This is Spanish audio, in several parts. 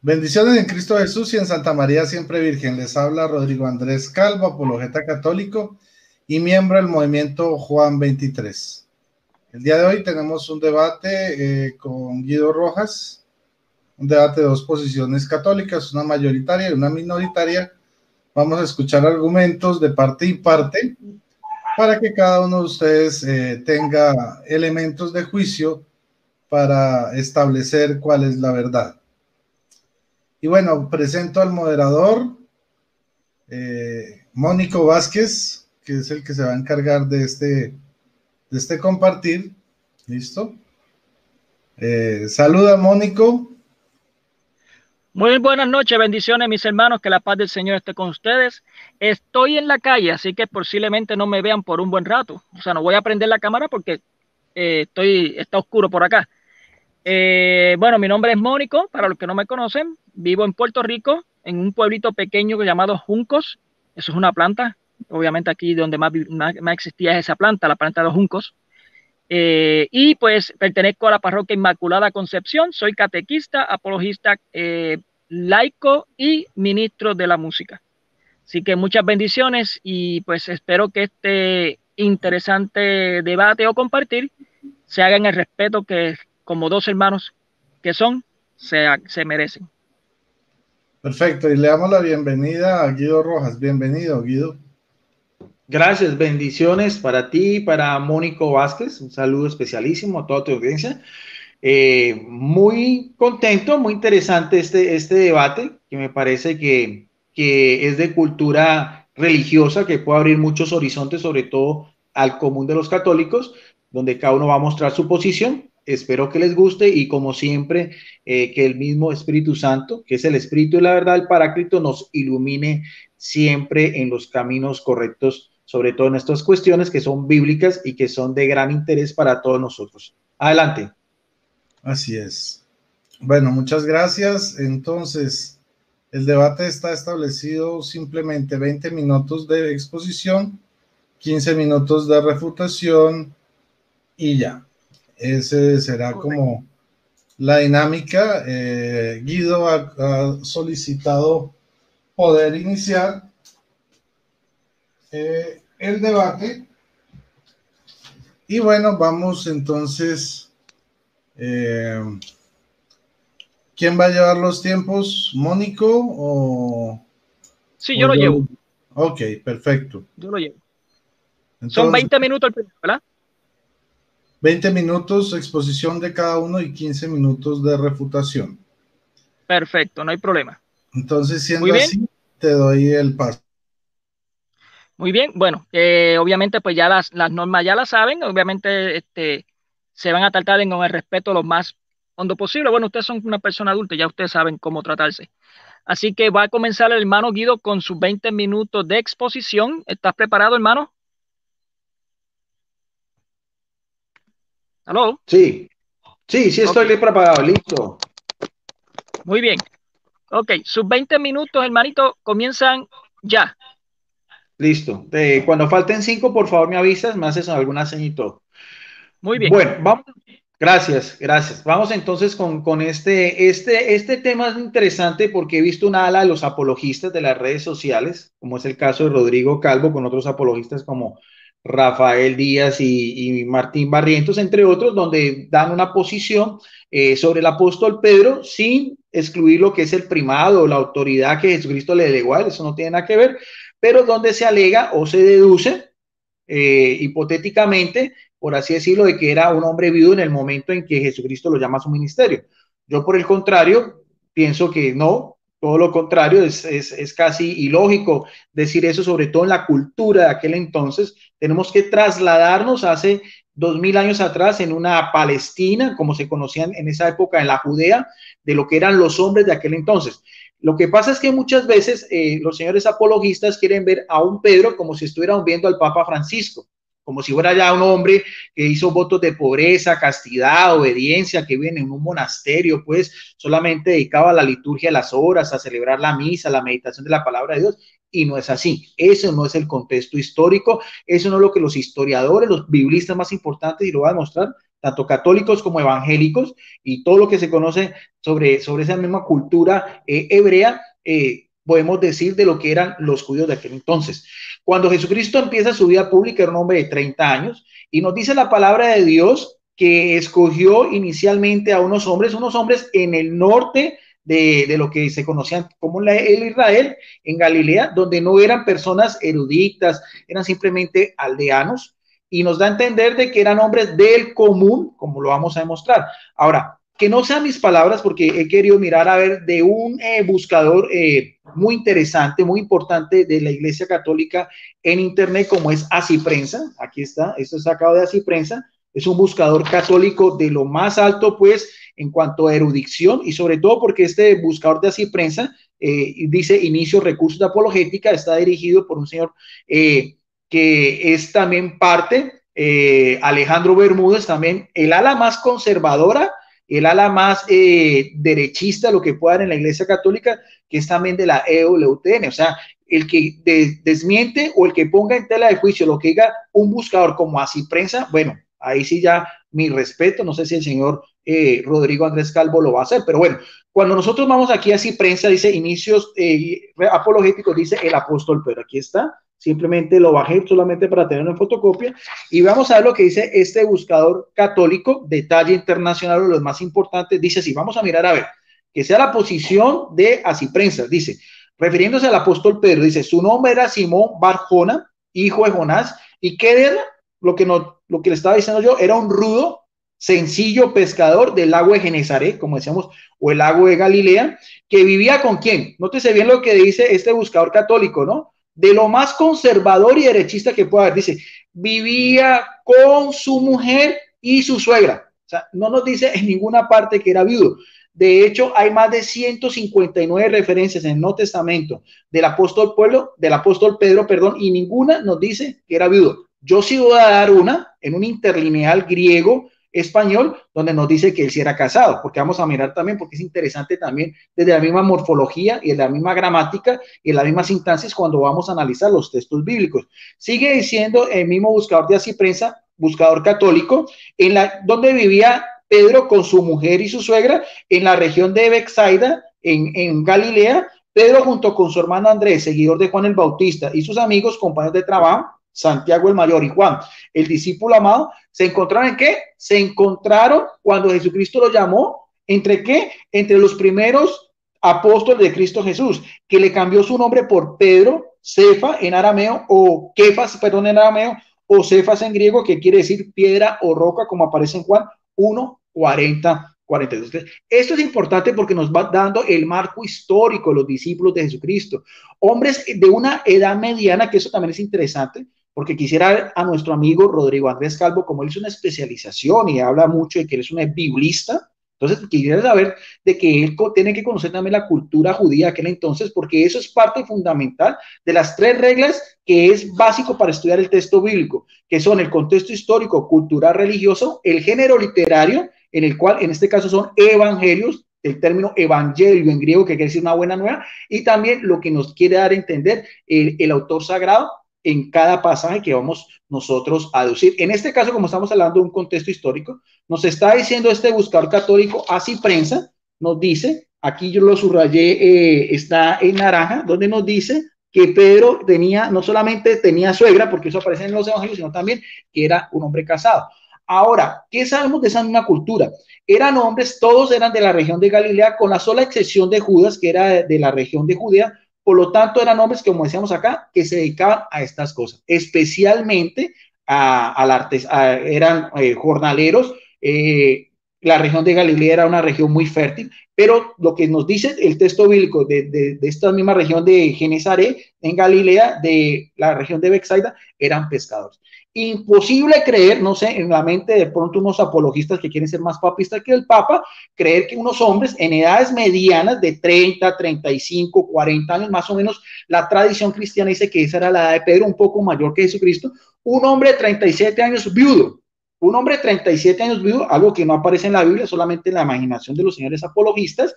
Bendiciones en Cristo Jesús y en Santa María Siempre Virgen. Les habla Rodrigo Andrés Calvo, apologeta católico y miembro del movimiento Juan 23. El día de hoy tenemos un debate con Guido Rojas, un debate de dos posiciones católicas, una mayoritaria y una minoritaria. Vamos a escuchar argumentos de parte y parte para que cada uno de ustedes tenga elementos de juicio para establecer cuál es la verdad. Y bueno, presento al moderador, Mónico Vázquez, que es el que se va a encargar de este compartir. ¿Listo? Saluda, Mónico. Muy buenas noches, bendiciones mis hermanos, que la paz del Señor esté con ustedes. Estoy en la calle, así que posiblemente no me vean por un buen rato. O sea, no voy a prender la cámara porque está oscuro por acá. Bueno, mi nombre es Mónico, para los que no me conocen, vivo en Puerto Rico, en un pueblito pequeño llamado Juncos. Eso es una planta, obviamente aquí donde más existía esa planta, la planta de los juncos. Y pues pertenezco a la parroquia Inmaculada Concepción, soy catequista, apologista, laico y ministro de la música. Así que muchas bendiciones y pues espero que este interesante debate o compartir se haga en el respeto que como dos hermanos que son, se merecen. Perfecto, y le damos la bienvenida a Guido Rojas. Bienvenido, Guido. Gracias, bendiciones para ti y para Mónico Vázquez. Un saludo especialísimo a toda tu audiencia. Muy contento, muy interesante este debate, que me parece que es de cultura religiosa, que puede abrir muchos horizontes, sobre todo al común de los católicos, donde cada uno va a mostrar su posición. Espero que les guste y como siempre, que el mismo Espíritu Santo, que es el Espíritu de la verdad, el Paráclito, nos ilumine siempre en los caminos correctos, sobre todo en estas cuestiones que son bíblicas y que son de gran interés para todos nosotros. Adelante. Así es. Bueno, muchas gracias. Entonces, el debate está establecido simplemente 20 minutos de exposición, 15 minutos de refutación y ya. Ese será como la dinámica. Guido ha solicitado poder iniciar el debate. Y bueno, vamos entonces. ¿Quién va a llevar los tiempos? ¿Mónico o...? Sí, yo lo llevo. Ok, perfecto. Yo lo llevo. Entonces, son 20 minutos el primero, ¿verdad? 20 minutos exposición de cada uno y 15 minutos de refutación. Perfecto, no hay problema. Entonces, siendo así, te doy el paso. Muy bien, bueno, obviamente pues ya las normas ya las saben, obviamente se van a tratar con el respeto lo más hondo posible. Bueno, ustedes son una persona adulta, ya ustedes saben cómo tratarse. Así que va a comenzar el hermano Guido con sus 20 minutos de exposición. ¿Estás preparado, hermano? ¿Aló? Sí, estoy preparado, listo. Muy bien. Ok, sus 20 minutos, hermanito, comienzan ya. Listo. Cuando falten 5, por favor me avisas, me haces alguna señito. Muy bien. Bueno, vamos. Gracias. Vamos entonces con este tema es interesante porque he visto una ala de los apologistas de las redes sociales, como es el caso de Rodrigo Calvo, con otros apologistas como Rafael Díaz y Martín Barrientos, entre otros, donde dan una posición sobre el apóstol Pedro sin excluir lo que es el primado o la autoridad que Jesucristo le delegó a él, eso no tiene nada que ver, pero donde se alega o se deduce hipotéticamente, por así decirlo, de que era un hombre viudo en el momento en que Jesucristo lo llama a su ministerio. Yo, por el contrario, pienso que no, todo lo contrario, es casi ilógico decir eso, sobre todo en la cultura de aquel entonces. Tenemos que trasladarnos hace 2000 años atrás en una Palestina, como se conocían en esa época, en la Judea, de lo que eran los hombres de aquel entonces. Lo que pasa es que muchas veces los señores apologistas quieren ver a un Pedro como si estuvieran viendo al Papa Francisco, como si fuera ya un hombre que hizo votos de pobreza, castidad, obediencia, que vive en un monasterio, pues solamente dedicado a la liturgia de las horas, a celebrar la misa, la meditación de la palabra de Dios, y no es así. Eso no es el contexto histórico, eso no es lo que los historiadores, los biblistas más importantes, y lo voy a demostrar, tanto católicos como evangélicos, y todo lo que se conoce sobre esa misma cultura hebrea, podemos decir de lo que eran los judíos de aquel entonces. Cuando Jesucristo empieza su vida pública, era un hombre de 30 años, y nos dice la palabra de Dios que escogió inicialmente a unos hombres en el norte de lo que se conocían como el Israel, en Galilea, donde no eran personas eruditas, eran simplemente aldeanos, y nos da a entender de que eran hombres del común, como lo vamos a demostrar. Ahora, que no sean mis palabras, porque he querido mirar a ver de un buscador muy interesante, muy importante de la Iglesia Católica en Internet, como es Asiprensa. Aquí está, esto es sacado de Asiprensa. Es un buscador católico de lo más alto, pues, en cuanto a erudición, y sobre todo porque este buscador de Asiprensa dice inicio recursos de apologética, está dirigido por un señor que es también parte, Alejandro Bermúdez, también el ala más conservadora, el ala más derechista, lo que pueda en la Iglesia Católica, que es también de la EWTN, o sea, el que desmiente o el que ponga en tela de juicio lo que diga un buscador como Asiprensa, bueno, ahí sí ya mi respeto, no sé si el señor Rodrigo Andrés Calvo lo va a hacer, pero bueno, cuando nosotros vamos aquí a Asiprensa, dice inicios apologéticos, dice el apóstol Pedro, aquí está, simplemente lo bajé solamente para tener una fotocopia, y vamos a ver lo que dice este buscador católico de talla internacional, uno de los más importantes, dice así, vamos a mirar a ver, que sea la posición de Asiprensa, dice, refiriéndose al apóstol Pedro, dice, su nombre era Simón Bar-Jona, hijo de Jonás, y que era lo que le estaba diciendo yo, era un rudo, sencillo pescador del lago de Genesaret, como decíamos, o el lago de Galilea, que vivía con quién. Nótese bien lo que dice este buscador católico, ¿no? De lo más conservador y derechista que pueda haber. Dice, vivía con su mujer y su suegra. O sea, no nos dice en ninguna parte que era viudo. De hecho, hay más de 159 referencias en el Nuevo Testamento del apóstol Pedro, perdón, y ninguna nos dice que era viudo. Yo sí voy a dar una en un interlineal griego español donde nos dice que él sí era casado, porque vamos a mirar también, porque es interesante también desde la misma morfología y de la misma gramática y en las mismas instancias cuando vamos a analizar los textos bíblicos. Sigue diciendo el mismo buscador de Asiprensa, buscador católico, donde vivía Pedro con su mujer y su suegra en la región de Betsaida, en Galilea. Pedro junto con su hermano Andrés, seguidor de Juan el Bautista, y sus amigos, compañeros de trabajo, Santiago el mayor y Juan, el discípulo amado, ¿se encontraron en qué? Se encontraron cuando Jesucristo los llamó, ¿entre qué? Entre los primeros apóstoles de Cristo Jesús, que le cambió su nombre por Pedro, Cefa en arameo, o Kefas, perdón, en arameo, o Cefas en griego, que quiere decir piedra o roca, como aparece en Juan 1:40. Esto es importante porque nos va dando el marco histórico de los discípulos de Jesucristo, hombres de una edad mediana, que eso también es interesante, porque quisiera a nuestro amigo Rodrigo Andrés Calvo, como él hizo una especialización y habla mucho de que él es un biblista, entonces quisiera saber de que él tiene que conocer también la cultura judía de aquel entonces, porque eso es parte fundamental de las 3 reglas que es básico para estudiar el texto bíblico, que son el contexto histórico, cultural, religioso, el género literario, en el cual en este caso son evangelios, el término evangelio en griego que quiere decir una buena nueva, y también lo que nos quiere dar a entender el autor sagrado en cada pasaje que vamos nosotros a deducir. En este caso, como estamos hablando de un contexto histórico, nos está diciendo este buscador católico Asiprensa, nos dice, aquí yo lo subrayé, está en naranja, donde nos dice que Pedro no solamente tenía suegra, porque eso aparece en los evangelios, sino también que era un hombre casado. Ahora, ¿qué sabemos de esa misma cultura? Eran hombres, todos eran de la región de Galilea, con la sola excepción de Judas, que era de la región de Judea. Por lo tanto, eran hombres, como decíamos acá, que se dedicaban a estas cosas, especialmente al arte, eran jornaleros. La región de Galilea era una región muy fértil, pero lo que nos dice el texto bíblico de esta misma región de Genesaret, en Galilea, de la región de Betsaida, eran pescadores. Imposible creer, no sé, en la mente de pronto unos apologistas que quieren ser más papistas que el Papa, creer que unos hombres en edades medianas de 30, 35, 40 años, más o menos, la tradición cristiana dice que esa era la edad de Pedro, un poco mayor que Jesucristo, un hombre de 37 años viudo, un hombre de 37 años viudo, algo que no aparece en la Biblia, solamente en la imaginación de los señores apologistas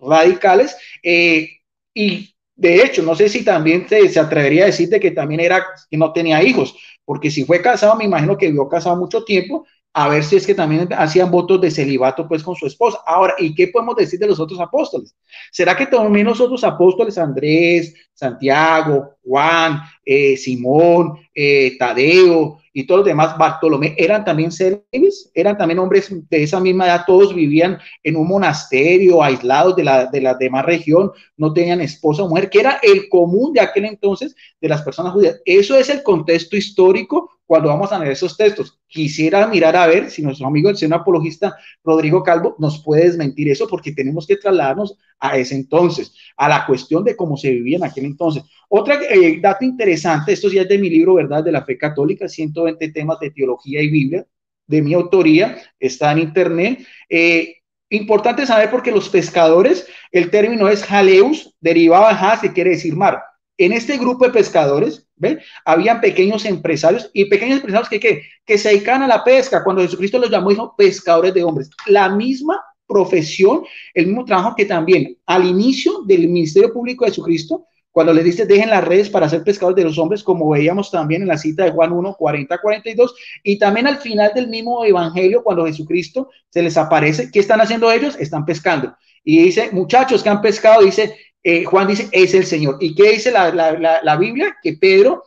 radicales, y de hecho, no sé si también se atrevería a decirte que también que no tenía hijos, porque si fue casado, me imagino que vivió casado mucho tiempo a ver si es que también hacían votos de celibato pues con su esposa. Ahora, ¿y qué podemos decir de los otros apóstoles? ¿Será que también los otros apóstoles, Andrés, Santiago, Juan, Simón, Tadeo y todos los demás, Bartolomé, eran también célibes? ¿Eran también hombres de esa misma edad? Todos vivían en un monasterio, aislados de la demás región, no tenían esposa o mujer, que era el común de aquel entonces de las personas judías. Eso es el contexto histórico cuando vamos a leer esos textos. Quisiera mirar a ver si nuestro amigo el señor apologista Rodrigo Calvo nos puede desmentir eso, porque tenemos que trasladarnos a ese entonces, a la cuestión de cómo se vivía en aquel entonces. Otro dato interesante, esto ya es de mi libro, ¿verdad?, de la fe católica, 120 temas de teología y Biblia, de mi autoría, está en internet. Importante saber porque los pescadores, el término es jaleus, derivado de jas, que quiere decir mar. En este grupo de pescadores, ¿ven?, habían pequeños empresarios y pequeños empresarios que se dedican a la pesca. Cuando Jesucristo los llamó, dijo pescadores de hombres. La misma profesión, el mismo trabajo que también al inicio del ministerio público de Jesucristo, cuando les dice dejen las redes para ser pescadores de los hombres, como veíamos también en la cita de Juan 1, 40-42, y también al final del mismo evangelio, cuando Jesucristo se les aparece, ¿qué están haciendo ellos? Están pescando. Y dice, muchachos que han pescado, dice, Juan dice, es el Señor. ¿Y qué dice la Biblia? Que Pedro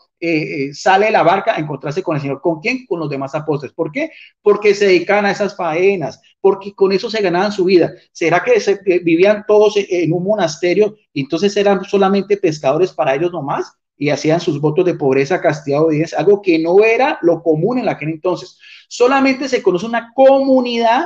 sale de la barca a encontrarse con el Señor. ¿Con quién? Con los demás apóstoles. ¿Por qué? Porque se dedicaban a esas faenas, porque con eso se ganaban su vida. ¿Será que vivían todos en un monasterio y entonces eran solamente pescadores para ellos nomás? Y hacían sus votos de pobreza, castidad, obediencia, algo que no era lo común en aquel entonces. Solamente se conoce una comunidad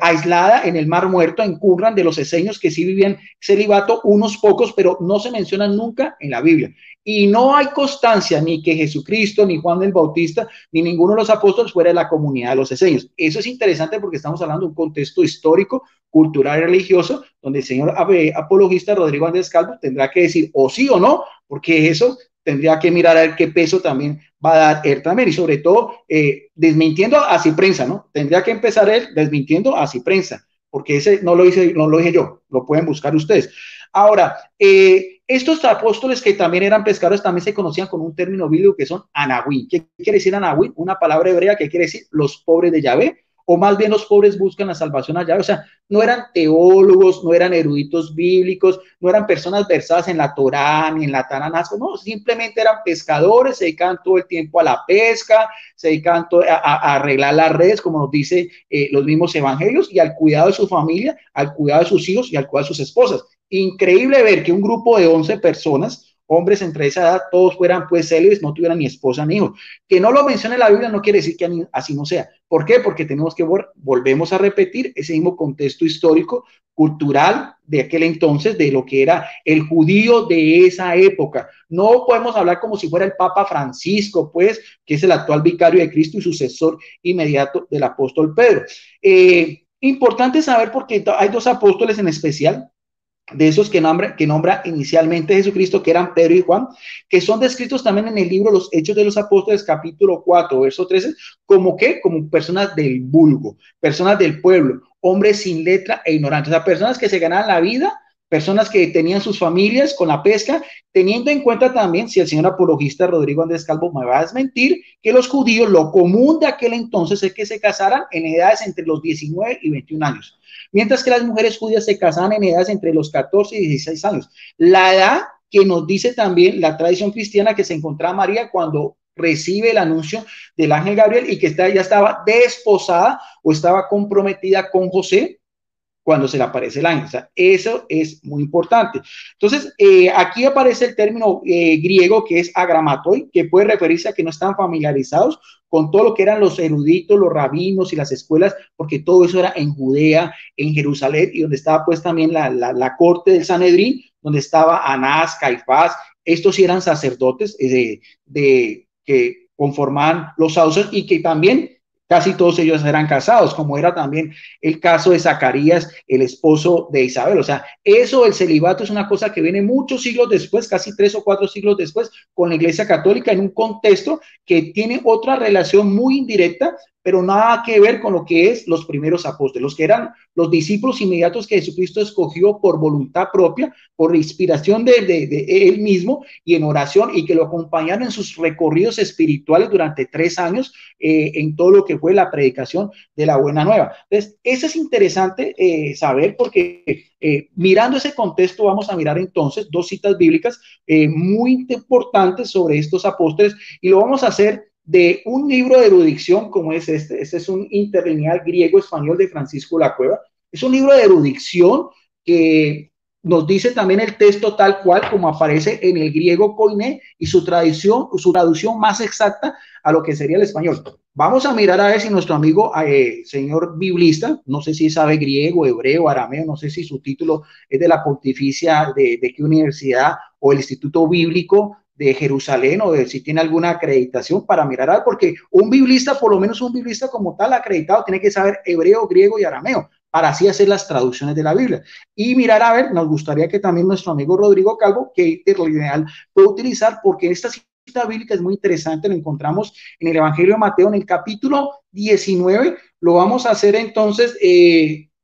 aislada en el Mar Muerto, en Qumran, de los esenios, que sí vivían celibato, unos pocos, pero no se mencionan nunca en la Biblia. Y no hay constancia ni que Jesucristo, ni Juan el Bautista, ni ninguno de los apóstoles fuera de la comunidad de los esenios. Eso es interesante porque estamos hablando de un contexto histórico, cultural y religioso, donde el señor apologista Rodrigo Andrés Calvo tendrá que decir o sí o no, porque eso tendría que mirar a ver qué peso también va a dar él también, y sobre todo desmintiendo a Ciprensa, ¿no? Tendría que empezar él desmintiendo a Ciprensa, porque ese no lo dije yo, lo pueden buscar ustedes. Ahora, estos apóstoles que también eran pescadores también se conocían con un término bíblico que son anahuim. ¿Qué quiere decir anahuim? Una palabra hebrea que quiere decir los pobres de Yahvé, o más bien los pobres buscan la salvación allá. O sea, no eran teólogos, no eran eruditos bíblicos, no eran personas versadas en la Torá ni en la Tanaj, no, simplemente eran pescadores, se dedicaban todo el tiempo a la pesca, se dedicaban a arreglar las redes, como nos dice los mismos evangelios, y al cuidado de su familia, al cuidado de sus hijos y al cuidado de sus esposas. Increíble ver que un grupo de 11 personas, hombres entre esa edad, todos fueran pues célibes, no tuvieran ni esposa ni hijos. Que no lo mencione la Biblia no quiere decir que así no sea. ¿Por qué? Porque tenemos que volvemos a repetir ese mismo contexto histórico, cultural de aquel entonces, de lo que era el judío de esa época. No podemos hablar como si fuera el Papa Francisco, pues, que es el actual vicario de Cristo y sucesor inmediato del apóstol Pedro. Importante saber porque hay dos apóstoles en especial, de esos que nombra inicialmente Jesucristo, que eran Pedro y Juan, que son descritos también en el libro Los Hechos de los Apóstoles, capítulo 4, verso 13, como personas del vulgo, personas del pueblo, hombres sin letra e ignorantes, o sea, personas que se ganaban la vida, personas que tenían sus familias con la pesca, teniendo en cuenta también, si el señor apologista Rodrigo Andrés Calvo me va a desmentir, que los judíos, lo común de aquel entonces es que se casaran en edades entre los 19 y 21 años, mientras que las mujeres judías se casaban en edades entre los 14 y 16 años. La edad que nos dice también la tradición cristiana que se encontraba María cuando recibe el anuncio del ángel Gabriel y que ya estaba desposada o estaba comprometida con José cuando se le aparece el ángel. O sea, eso es muy importante. Entonces, aquí aparece el término griego que es agramatoi, que puede referirse a que no están familiarizados con todo lo que eran los eruditos, los rabinos y las escuelas, porque todo eso era en Judea, en Jerusalén, y donde estaba pues también la corte del Sanedrín, donde estaba Anás, Caifás. Estos sí eran sacerdotes que conformaban los sauces y que también casi todos ellos eran casados, como era también el caso de Zacarías, el esposo de Isabel. O sea, eso, el celibato, es una cosa que viene muchos siglos después, casi 3 o 4 siglos después, con la Iglesia Católica, en un contexto que tiene otra relación muy indirecta pero nada que ver con lo que es los primeros apóstoles, los que eran los discípulos inmediatos que Jesucristo escogió por voluntad propia, por inspiración de él mismo y en oración, y que lo acompañaron en sus recorridos espirituales durante 3 años en todo lo que fue la predicación de la buena nueva. Entonces, eso es interesante saber, porque mirando ese contexto vamos a mirar entonces 2 citas bíblicas muy importantes sobre estos apóstoles, y lo vamos a hacer de un libro de erudición como es este. Este es un interlineal griego-español de Francisco La Cueva. Es un libro de erudición que nos dice también el texto tal cual como aparece en el griego koiné, y su traducción más exacta a lo que sería el español. Vamos a mirar a ver si nuestro amigo, señor biblista, no sé si sabe griego, hebreo, arameo, no sé si su título es de la pontificia de qué universidad, o el Instituto Bíblico de Jerusalén, o de si tiene alguna acreditación para mirar, porque un biblista, por lo menos un biblista como tal acreditado, tiene que saber hebreo, griego y arameo para así hacer las traducciones de la Biblia. Y mirar a ver, nos gustaría que también nuestro amigo Rodrigo Calvo, que interlineal puede utilizar, porque esta cita bíblica es muy interesante, lo encontramos en el Evangelio de Mateo, en el capítulo 19, lo vamos a hacer entonces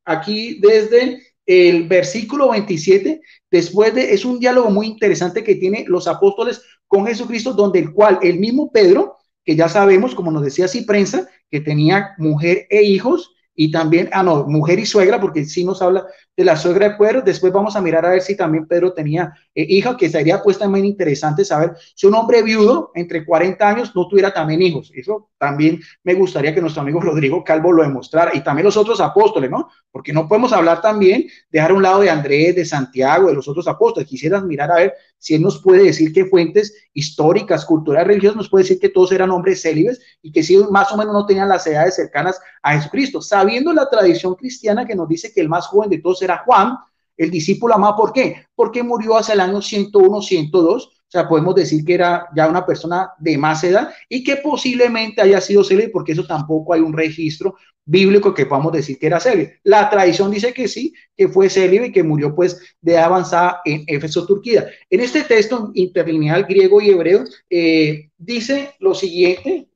aquí desde el versículo 27, es un diálogo muy interesante que tiene los apóstoles con Jesucristo, donde el cual el mismo Pedro, que ya sabemos, como nos decía Ciprensa, que tenía mujer e hijos, y también, mujer y suegra, porque sí nos habla de la suegra de Pedro. Después vamos a mirar a ver si también Pedro tenía hija, que sería pues también interesante saber si un hombre viudo entre 40 años no tuviera también hijos. Eso también me gustaría que nuestro amigo Rodrigo Calvo lo demostrara, y también los otros apóstoles, ¿no? Porque no podemos hablar también, dejar a un lado de Andrés, de Santiago, de los otros apóstoles. Quisieras mirar a ver si él nos puede decir qué fuentes históricas, culturales, religiosas nos puede decir que todos eran hombres célibes, y que sí más o menos no tenían las edades cercanas a Jesucristo, sabiendo la tradición cristiana que nos dice que el más joven de todos era Juan, el discípulo amado. ¿Por qué? Porque murió hacia el año 101, 102. O sea, podemos decir que era ya una persona de más edad, y que posiblemente haya sido célibe, porque eso tampoco hay un registro bíblico que podamos decir que era célibe. La tradición dice que sí, que fue célibe y que murió pues de avanzada en Éfeso, Turquía. En este texto interlineal griego y hebreo dice lo siguiente.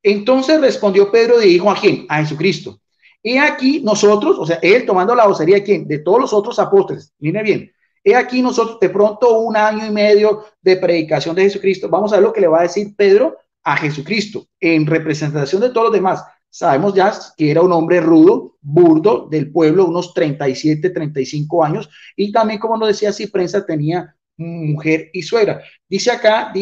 Entonces respondió Pedro y dijo: ¿a quién? A Jesucristo. He aquí nosotros, o sea, él tomando la vocería de quién, de todos los otros apóstoles. Mire bien, he aquí nosotros, de pronto 1 año y medio de predicación de Jesucristo. Vamos a ver lo que le va a decir Pedro a Jesucristo en representación de todos los demás. Sabemos ya que era un hombre rudo, burdo del pueblo, unos 37, 35 años, y también, como nos decía Ciprensa, tenía mujer y suegra. Dice acá, le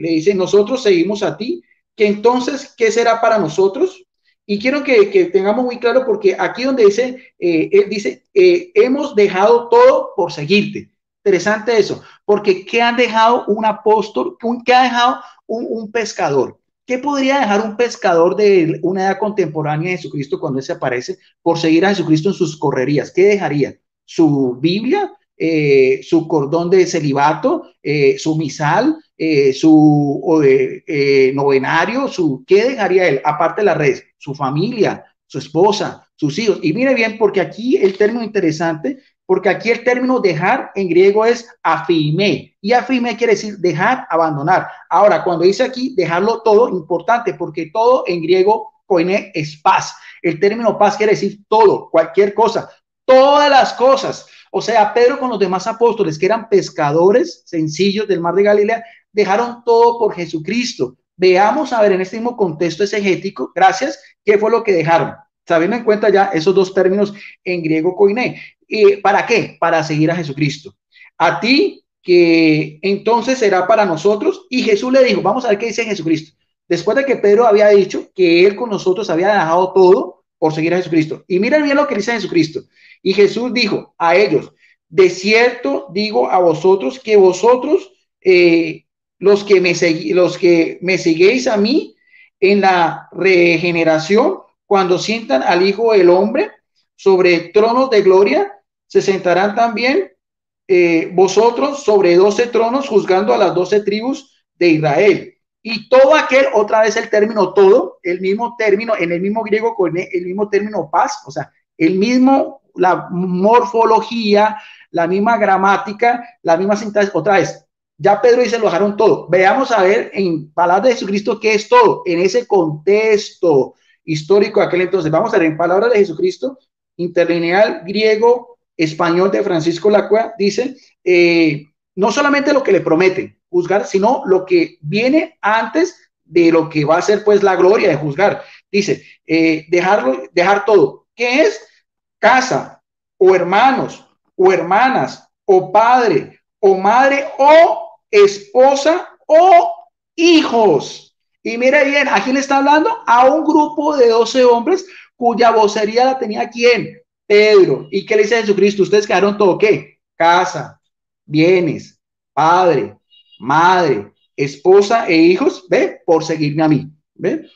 dice: nosotros seguimos a ti, que entonces, ¿qué será para nosotros? Y quiero que tengamos muy claro, porque aquí donde dice, él dice, hemos dejado todo por seguirte. Interesante eso, porque ¿qué han dejado un apóstol? ¿Qué ha dejado un pescador? ¿Qué podría dejar un pescador de una edad contemporánea de Jesucristo cuando él se aparece por seguir a Jesucristo en sus correrías? ¿Qué dejaría? ¿Su Biblia? Su cordón de celibato, su misal, su novenario, ¿qué dejaría él? Aparte de las redes, su familia, su esposa, sus hijos. Y mire bien, porque aquí el término interesante, porque aquí el término dejar en griego es afime, y afime quiere decir dejar, abandonar. Ahora, cuando dice aquí dejarlo todo, importante, porque todo en griego koiné es paz. El término paz quiere decir todo, cualquier cosa, todas las cosas. O sea, Pedro con los demás apóstoles, que eran pescadores sencillos del mar de Galilea, dejaron todo por Jesucristo. Veamos a ver en este mismo contexto exegético, gracias, qué fue lo que dejaron, sabiendo en cuenta ya esos dos términos en griego koiné. ¿Para qué? Para seguir a Jesucristo. A ti, que entonces será para nosotros. Y Jesús le dijo, vamos a ver qué dice Jesucristo, después de que Pedro había dicho que él con nosotros había dejado todo por seguir a Jesucristo. Y miren bien lo que dice Jesucristo. Y Jesús dijo a ellos: de cierto digo a vosotros que vosotros, los que me seguéis a mí en la regeneración, cuando sientan al Hijo del Hombre sobre tronos de gloria, se sentarán también vosotros sobre 12 tronos, juzgando a las 12 tribus de Israel. Y todo aquel, otra vez el término todo, el mismo término, en el mismo griego con el mismo término paz, o sea, el mismo, la morfología, la misma gramática, la misma sintaxis, otra vez, Ya Pedro dice, lo dejaron todo. Veamos a ver en palabras de Jesucristo qué es todo, en ese contexto histórico de aquel entonces. Vamos a ver en palabras de Jesucristo, interlineal griego, español de Francisco Lacua, dice, no solamente lo que le prometen juzgar, sino lo que viene antes de lo que va a ser pues la gloria de juzgar. Dice, dejar todo. ¿Qué es? Casa, o hermanos, o hermanas, o padre, o madre, o esposa, o hijos. Y mire bien, ¿a quién le está hablando? A un grupo de 12 hombres cuya vocería la tenía ¿quién? Pedro. ¿Y qué le dice Jesucristo? Ustedes quedaron todo, ¿qué? Casa, bienes, padre, madre, esposa e hijos, ¿ve? Por seguirme a mí, ¿ve?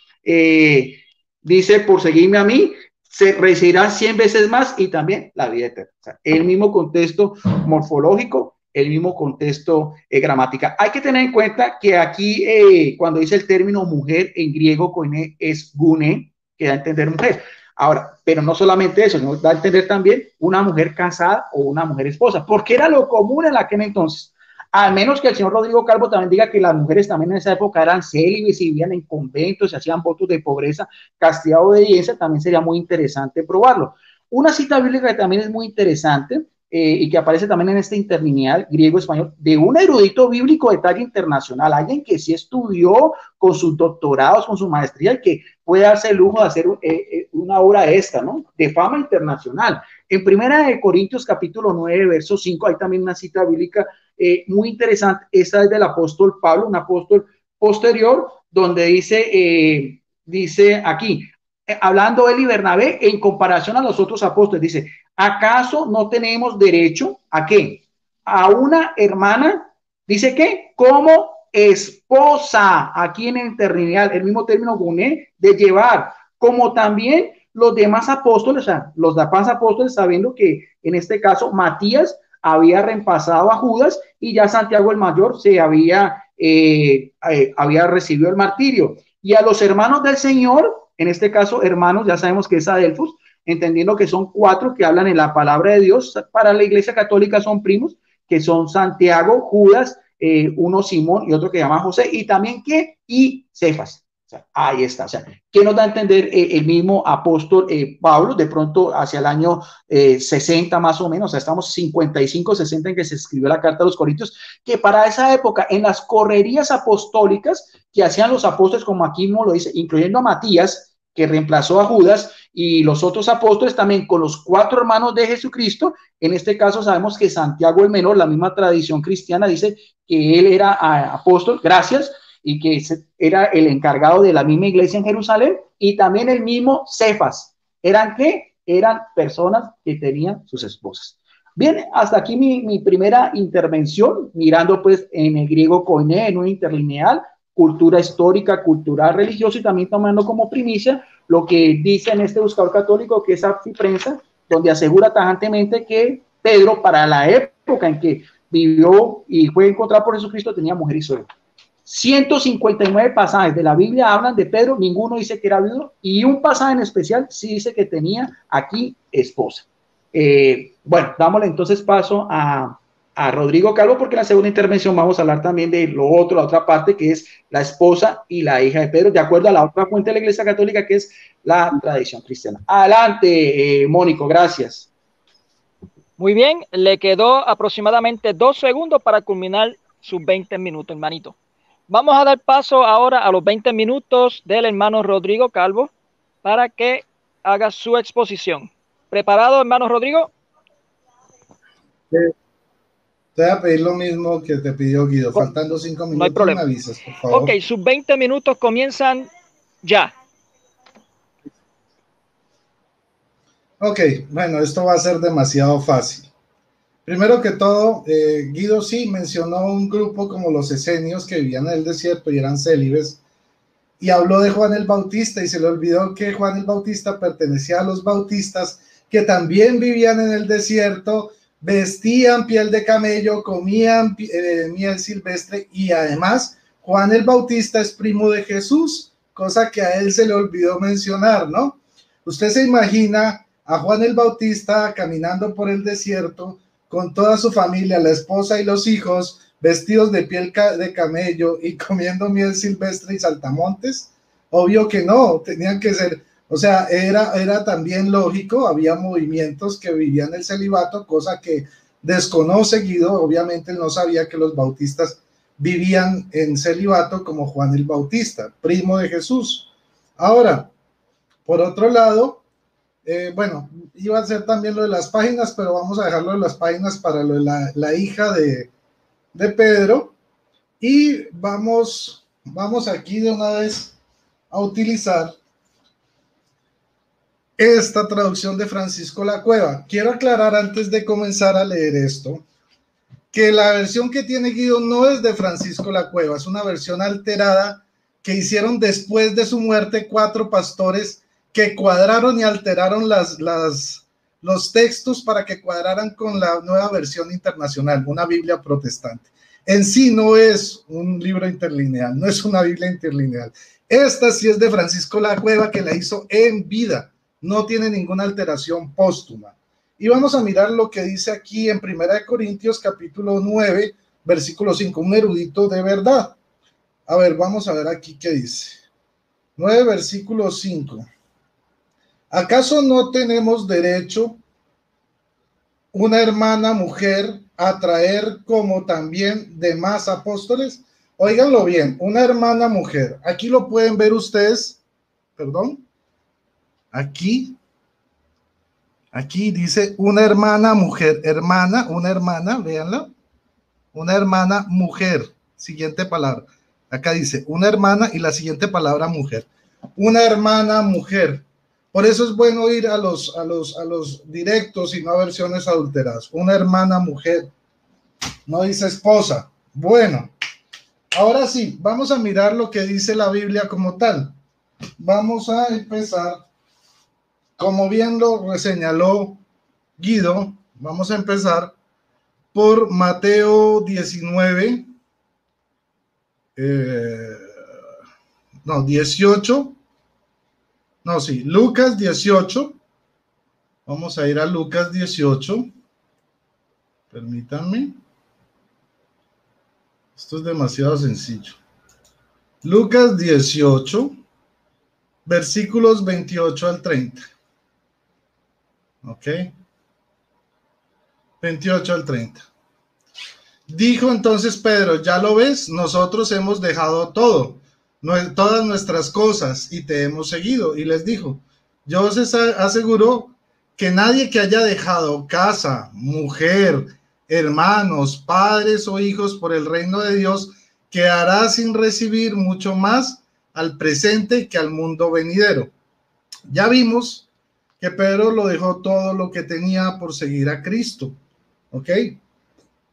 Dice, por seguirme a mí, se recibirá 100 veces más y también la vida eterna. O sea, el mismo contexto morfológico, el mismo contexto gramática. Hay que tener en cuenta que aquí, cuando dice el término mujer en griego, koine, es gune, que da a entender mujer. Ahora, pero no solamente eso, sino da a entender también una mujer casada o una mujer esposa, porque era lo común en aquel entonces. Al menos que el señor Rodrigo Calvo también diga que las mujeres también en esa época eran célibes y vivían en conventos, se hacían votos de pobreza, castidad, obediencia, también sería muy interesante probarlo. Una cita bíblica que también es muy interesante y que aparece también en este interlineal griego-español, de un erudito bíblico de talla internacional, alguien que sí estudió con sus doctorados, con su maestría, y que puede darse el lujo de hacer una obra esta, ¿no? De fama internacional. En Primera de Corintios, capítulo 9, verso 5, hay también una cita bíblica muy interesante. Esta es del apóstol Pablo, un apóstol posterior, donde dice aquí, hablando él y Bernabé en comparación a los otros apóstoles, dice, ¿acaso no tenemos derecho a qué? A una hermana, dice que como esposa, aquí en el interlineal, el mismo término guné, de llevar, como también los demás apóstoles, o sea, los demás apóstoles, sabiendo que en este caso Matías había reemplazado a Judas y ya Santiago el Mayor se había recibido el martirio. Y a los hermanos del Señor, en este caso hermanos, ya sabemos que es Adelfos, entendiendo que son 4 que hablan en la palabra de Dios, para la Iglesia Católica son primos, que son Santiago, Judas, uno Simón y otro que se llama José, y también ¿qué? Y Cefas. O sea, ahí está. O sea, ¿qué nos da a entender el mismo apóstol Pablo? De pronto hacia el año 60 más o menos, o sea, estamos 55, 60 en que se escribió la carta a los Corintios, que para esa época, en las correrías apostólicas que hacían los apóstoles, como aquí mismo lo dice, incluyendo a Matías, que reemplazó a Judas, y los otros apóstoles también con los 4 hermanos de Jesucristo. En este caso sabemos que Santiago el Menor, la misma tradición cristiana, dice que él era apóstol, gracias, y que era el encargado de la misma iglesia en Jerusalén, y también el mismo Cefas. ¿Eran qué? Eran personas que tenían sus esposas. Bien, hasta aquí mi primera intervención, mirando pues en el griego koiné, en un interlineal, cultura histórica, cultural, religiosa, y también tomando como primicia lo que dice en este buscador católico, que es Apsi Prensa, donde asegura tajantemente que Pedro, para la época en que vivió y fue encontrado por Jesucristo, tenía mujer y suegro. 159 pasajes de la Biblia hablan de Pedro, ninguno dice que era viudo, y un pasaje en especial sí dice que tenía aquí esposa. Bueno, dámosle entonces paso a Rodrigo Calvo, porque en la segunda intervención vamos a hablar también de lo otro, la otra parte, que es la esposa y la hija de Pedro, de acuerdo a la otra fuente de la Iglesia Católica, que es la tradición cristiana. Adelante, Mónico, gracias. Muy bien, le quedó aproximadamente 2 segundos para culminar sus 20 minutos, hermanito. Vamos a dar paso ahora a los 20 minutos del hermano Rodrigo Calvo para que haga su exposición. ¿Preparado, hermano Rodrigo? Te voy a pedir lo mismo que te pidió Guido. Faltando 5 minutos, no hay problema. Me avisas, por favor. Ok, sus 20 minutos comienzan ya. Ok, bueno, esto va a ser demasiado fácil. Primero que todo, Guido sí mencionó un grupo como los esenios que vivían en el desierto y eran célibes, y habló de Juan el Bautista y se le olvidó que Juan el Bautista pertenecía a los bautistas que también vivían en el desierto, vestían piel de camello, comían miel silvestre, y además Juan el Bautista es primo de Jesús, cosa que a él se le olvidó mencionar, ¿no? Usted se imagina a Juan el Bautista caminando por el desierto con toda su familia, la esposa y los hijos, vestidos de piel de camello y comiendo miel silvestre y saltamontes? Obvio que no, tenían que ser, o sea, era también lógico, había movimientos que vivían el celibato, cosa que desconoce Guido. Obviamente él no sabía que los bautistas vivían en celibato como Juan el Bautista, primo de Jesús. Ahora, por otro lado, bueno, iba a ser también lo de las páginas, pero vamos a dejarlo de las páginas para lo de la hija de Pedro. Y vamos aquí de una vez a utilizar esta traducción de Francisco La Cueva. Quiero aclarar antes de comenzar a leer esto, que la versión que tiene Guido no es de Francisco La Cueva, es una versión alterada que hicieron después de su muerte 4 pastores que cuadraron y alteraron los textos para que cuadraran con la nueva versión internacional, una Biblia protestante. En sí no es un libro interlineal, no es una Biblia interlineal. Esta sí es de Francisco La Cueva, que la hizo en vida, no tiene ninguna alteración póstuma. Y vamos a mirar lo que dice aquí en 1 Corintios capítulo 9, versículo 5, un erudito de verdad. A ver, vamos a ver aquí qué dice. 9, versículo 5. ¿Acaso no tenemos derecho, una hermana mujer, a traer como también demás apóstoles? Óiganlo bien, una hermana mujer. Aquí lo pueden ver ustedes, perdón. Aquí dice una hermana mujer, una hermana, véanla, una hermana mujer. Siguiente palabra. Acá dice una hermana y la siguiente palabra mujer. Una hermana mujer. Por eso es bueno ir a los directos y no a versiones adulteradas. Una hermana mujer. No dice esposa. Bueno, ahora sí, vamos a mirar lo que dice la Biblia como tal. Vamos a empezar, como bien lo señaló Guido, vamos a empezar por Mateo 19, 18. No, sí, Lucas 18. Vamos a ir a Lucas 18. Permítanme. Esto es demasiado sencillo. Lucas 18, versículos 28 al 30. Ok. 28 al 30. Dijo entonces Pedro: ya lo ves, nosotros hemos dejado todo, todas nuestras cosas, y te hemos seguido. Y les dijo: yo os aseguro que nadie que haya dejado casa, mujer, hermanos, padres o hijos por el reino de Dios quedará sin recibir mucho más al presente que al mundo venidero. Ya vimos que Pedro lo dejó todo lo que tenía por seguir a Cristo. ¿Ok?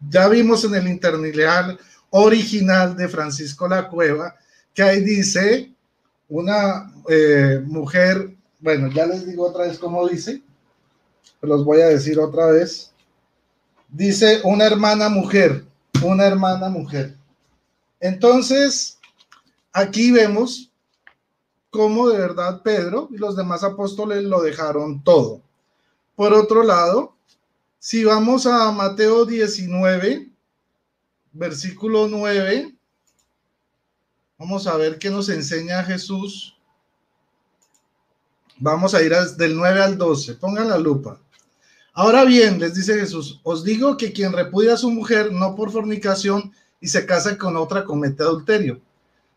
Ya vimos en el interlineal original de Francisco La Cueva que ahí dice una mujer. Bueno, ya les digo otra vez cómo dice, los voy a decir otra vez. Dice una hermana mujer, una hermana mujer. Entonces, aquí vemos cómo de verdad Pedro y los demás apóstoles lo dejaron todo. Por otro lado, si vamos a Mateo 19, versículo 9, vamos a ver qué nos enseña Jesús. Vamos a ir del 9 al 12, pongan la lupa. Ahora bien, les dice Jesús: os digo que quien repudia a su mujer no por fornicación y se casa con otra comete adulterio.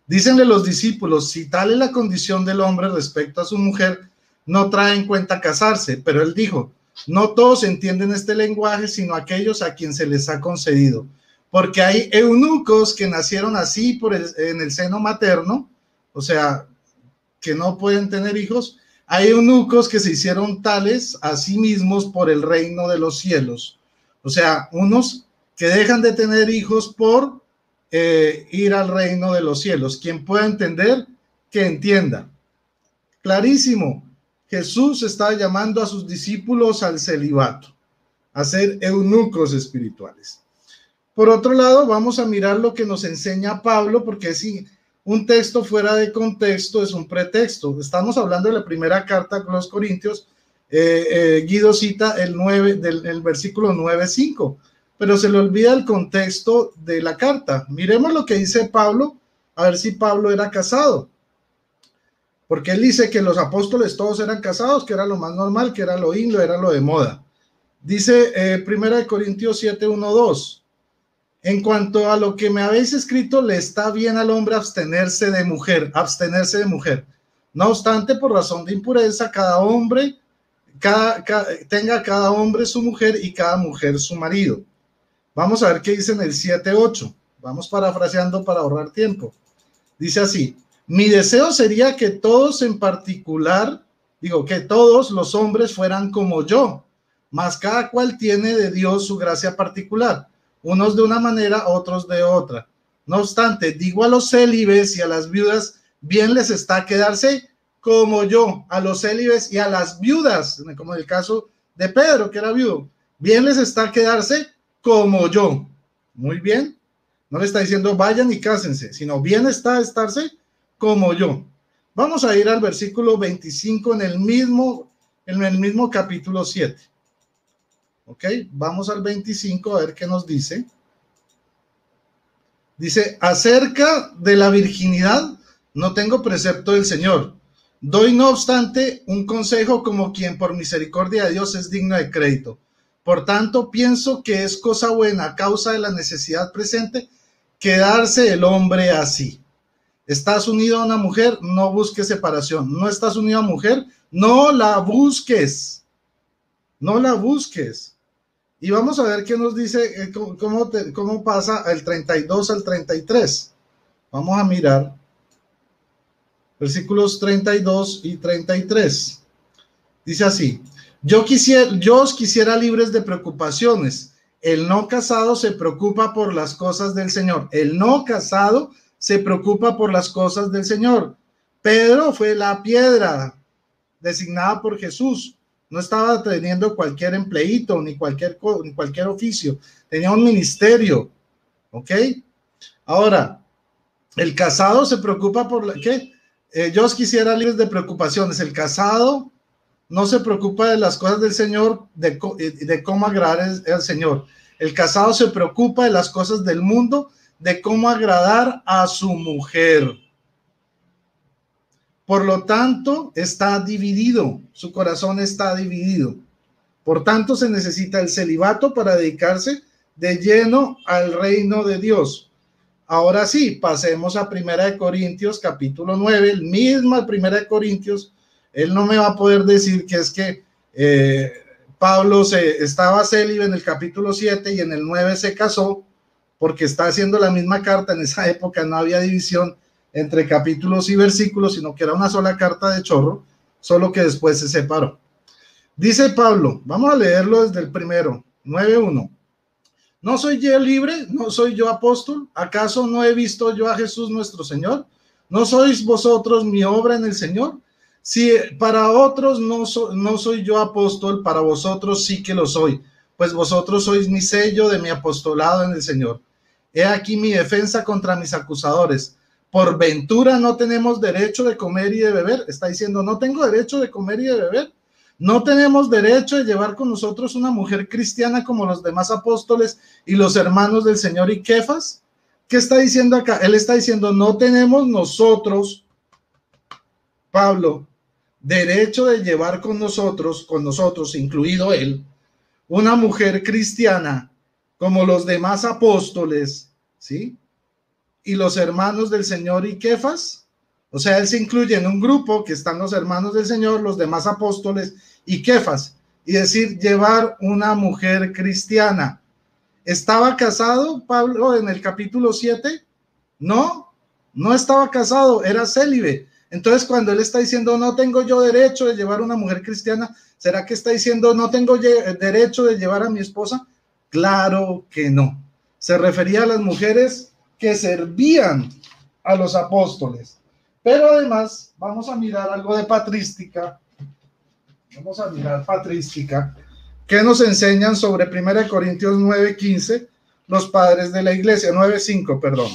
Dícenle los discípulos: si tal es la condición del hombre respecto a su mujer, no trae en cuenta casarse. Pero él dijo: no todos entienden este lenguaje, sino aquellos a quien se les ha concedido. Porque hay eunucos que nacieron así en el seno materno, o sea, que no pueden tener hijos. Hay eunucos que se hicieron tales a sí mismos por el reino de los cielos. O sea, unos que dejan de tener hijos por ir al reino de los cielos. Quien pueda entender, que entienda. Clarísimo. Jesús está llamando a sus discípulos al celibato, a ser eunucos espirituales. Por otro lado, vamos a mirar lo que nos enseña Pablo, porque si un texto fuera de contexto es un pretexto. Estamos hablando de la primera carta a los Corintios. Guido cita el versículo 9:5. pero se le olvida el contexto de la carta. Miremos lo que dice Pablo, a ver si Pablo era casado. Porque él dice que los apóstoles todos eran casados, que era lo más normal, que era lo in, era lo de moda. Dice 1 Corintios 7, 1, 2. En cuanto a lo que me habéis escrito, le está bien al hombre abstenerse de mujer. No obstante, por razón de impureza, tenga cada hombre su mujer y cada mujer su marido. Vamos a ver qué dice en el 7:8. Vamos parafraseando para ahorrar tiempo. Dice así: mi deseo sería que todos en particular, que todos los hombres fueran como yo, mas cada cual tiene de Dios su gracia particular, unos de una manera, otros de otra. No obstante, digo a los célibes y a las viudas, bien les está quedarse como yo, a los célibes y a las viudas, como en el caso de Pedro, que era viudo, bien les está quedarse como yo. Muy bien, no le está diciendo vayan y cásense, sino bien está estarse como yo. Vamos a ir al versículo 25 en el mismo capítulo 7. Ok, vamos al 25 a ver qué nos dice. Dice: acerca de la virginidad no tengo precepto del Señor. Doy no obstante un consejo como quien por misericordia de Dios es digno de crédito. Por tanto, pienso que es cosa buena a causa de la necesidad presente quedarse el hombre así. Estás unido a una mujer, no busques separación. No estás unido a mujer, no la busques. No la busques. Y vamos a ver qué nos dice, cómo pasa el 32 al 33. Vamos a mirar versículos 32 y 33. Dice así: yo os quisiera libres de preocupaciones. El no casado se preocupa por las cosas del Señor. El no casado se preocupa por las cosas del Señor. Pedro fue la piedra designada por Jesús. No estaba teniendo cualquier empleíto ni cualquier oficio. Tenía un ministerio. ¿Ok? Ahora, el casado se preocupa por ¿qué? Yo os quisiera libres de preocupaciones. El casado no se preocupa de las cosas del Señor, de cómo agradar al Señor. El casado se preocupa de las cosas del mundo, de cómo agradar a su mujer. Por lo tanto, está dividido, su corazón está dividido. Por tanto, se necesita el celibato para dedicarse de lleno al reino de Dios. Ahora sí, pasemos a 1 Corintios capítulo 9, el mismo 1 Corintios. Él no me va a poder decir que es que Pablo estaba célibe en el capítulo 7 y en el 9 se casó, porque está haciendo la misma carta. En esa época no había división entre capítulos y versículos, sino que era una sola carta de chorro, solo que después se separó. Dice Pablo, vamos a leerlo desde el primero, 9:1. ¿No soy yo libre? ¿No soy yo apóstol? ¿Acaso no he visto yo a Jesús nuestro Señor? ¿No sois vosotros mi obra en el Señor? Si para otros no soy yo apóstol, para vosotros sí que lo soy, pues vosotros sois mi sello de mi apostolado en el Señor. He aquí mi defensa contra mis acusadores. ¿Por ventura no tenemos derecho de comer y de beber? Está diciendo, no tengo derecho de comer y de beber. No tenemos derecho de llevar con nosotros una mujer cristiana como los demás apóstoles y los hermanos del Señor y Kefas. ¿Qué está diciendo acá? Él está diciendo, no tenemos nosotros, Pablo, derecho de llevar con nosotros, incluido él, una mujer cristiana como los demás apóstoles, ¿sí? Y los hermanos del Señor y Kefas. O sea, él se incluye en un grupo que están los hermanos del Señor, los demás apóstoles y Kefas. Y decir, llevar una mujer cristiana. ¿Estaba casado Pablo en el capítulo 7? No, no estaba casado, era célibe. Entonces, cuando él está diciendo, no tengo yo derecho de llevar una mujer cristiana, ¿será que está diciendo, no tengo derecho de llevar a mi esposa? Claro que no. Se refería a las mujeres que servían a los apóstoles. Pero además, vamos a mirar algo de patrística. Vamos a mirar patrística. ¿Qué nos enseñan sobre 1 Corintios 9:15? Los padres de la iglesia, 9:5, perdón.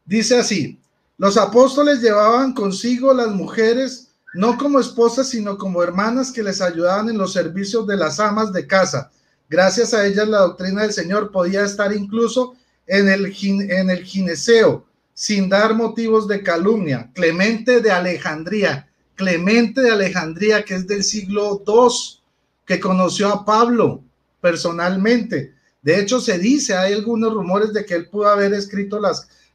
Dice así: los apóstoles llevaban consigo las mujeres, no como esposas, sino como hermanas que les ayudaban en los servicios de las amas de casa, Gracias a ellas la doctrina del Señor podía estar incluso en el gineceo, sin dar motivos de calumnia. Clemente de Alejandría, que es del siglo II, que conoció a Pablo personalmente. De hecho, se dice, hay algunos rumores de que él pudo haber escrito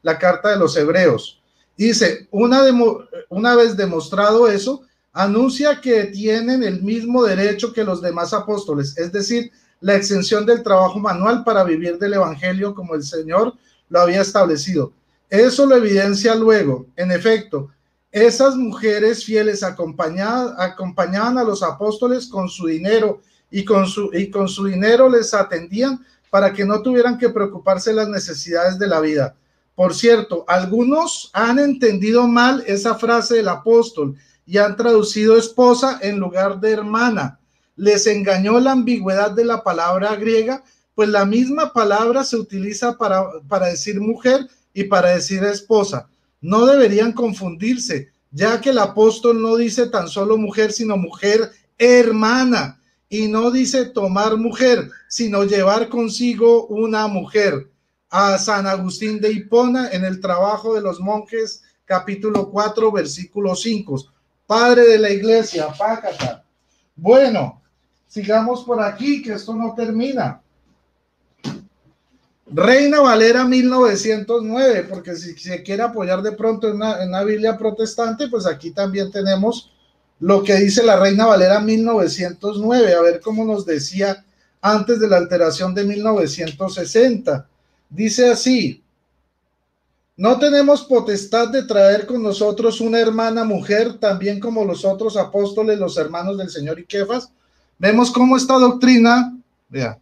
la carta de los hebreos. Dice, una vez demostrado eso, anuncia que tienen el mismo derecho que los demás apóstoles, es decir, la exención del trabajo manual para vivir del evangelio como el Señor lo había establecido. Eso lo evidencia luego. En efecto, esas mujeres fieles acompañaban a los apóstoles con su dinero y con su dinero les atendían para que no tuvieran que preocuparse de las necesidades de la vida. Por cierto, algunos han entendido mal esa frase del apóstol y han traducido esposa en lugar de hermana. Les engañó la ambigüedad de la palabra griega, pues la misma palabra se utiliza para decir mujer y para decir esposa. No deberían confundirse, ya que el apóstol no dice tan solo mujer, sino mujer hermana, y no dice tomar mujer, sino llevar consigo una mujer. A San Agustín de Hipona, en el Trabajo de los Monjes, capítulo 4, versículo 5. Padre de la iglesia, pácata. Bueno, sigamos por aquí, que esto no termina. Reina Valera 1909, porque si se quiere apoyar de pronto en una Biblia protestante, pues aquí también tenemos lo que dice la Reina Valera 1909, a ver cómo nos decía antes de la alteración de 1960. Dice así: no tenemos potestad de traer con nosotros una hermana mujer, también como los otros apóstoles, los hermanos del Señor y Kefas. Vemos cómo esta doctrina, vea,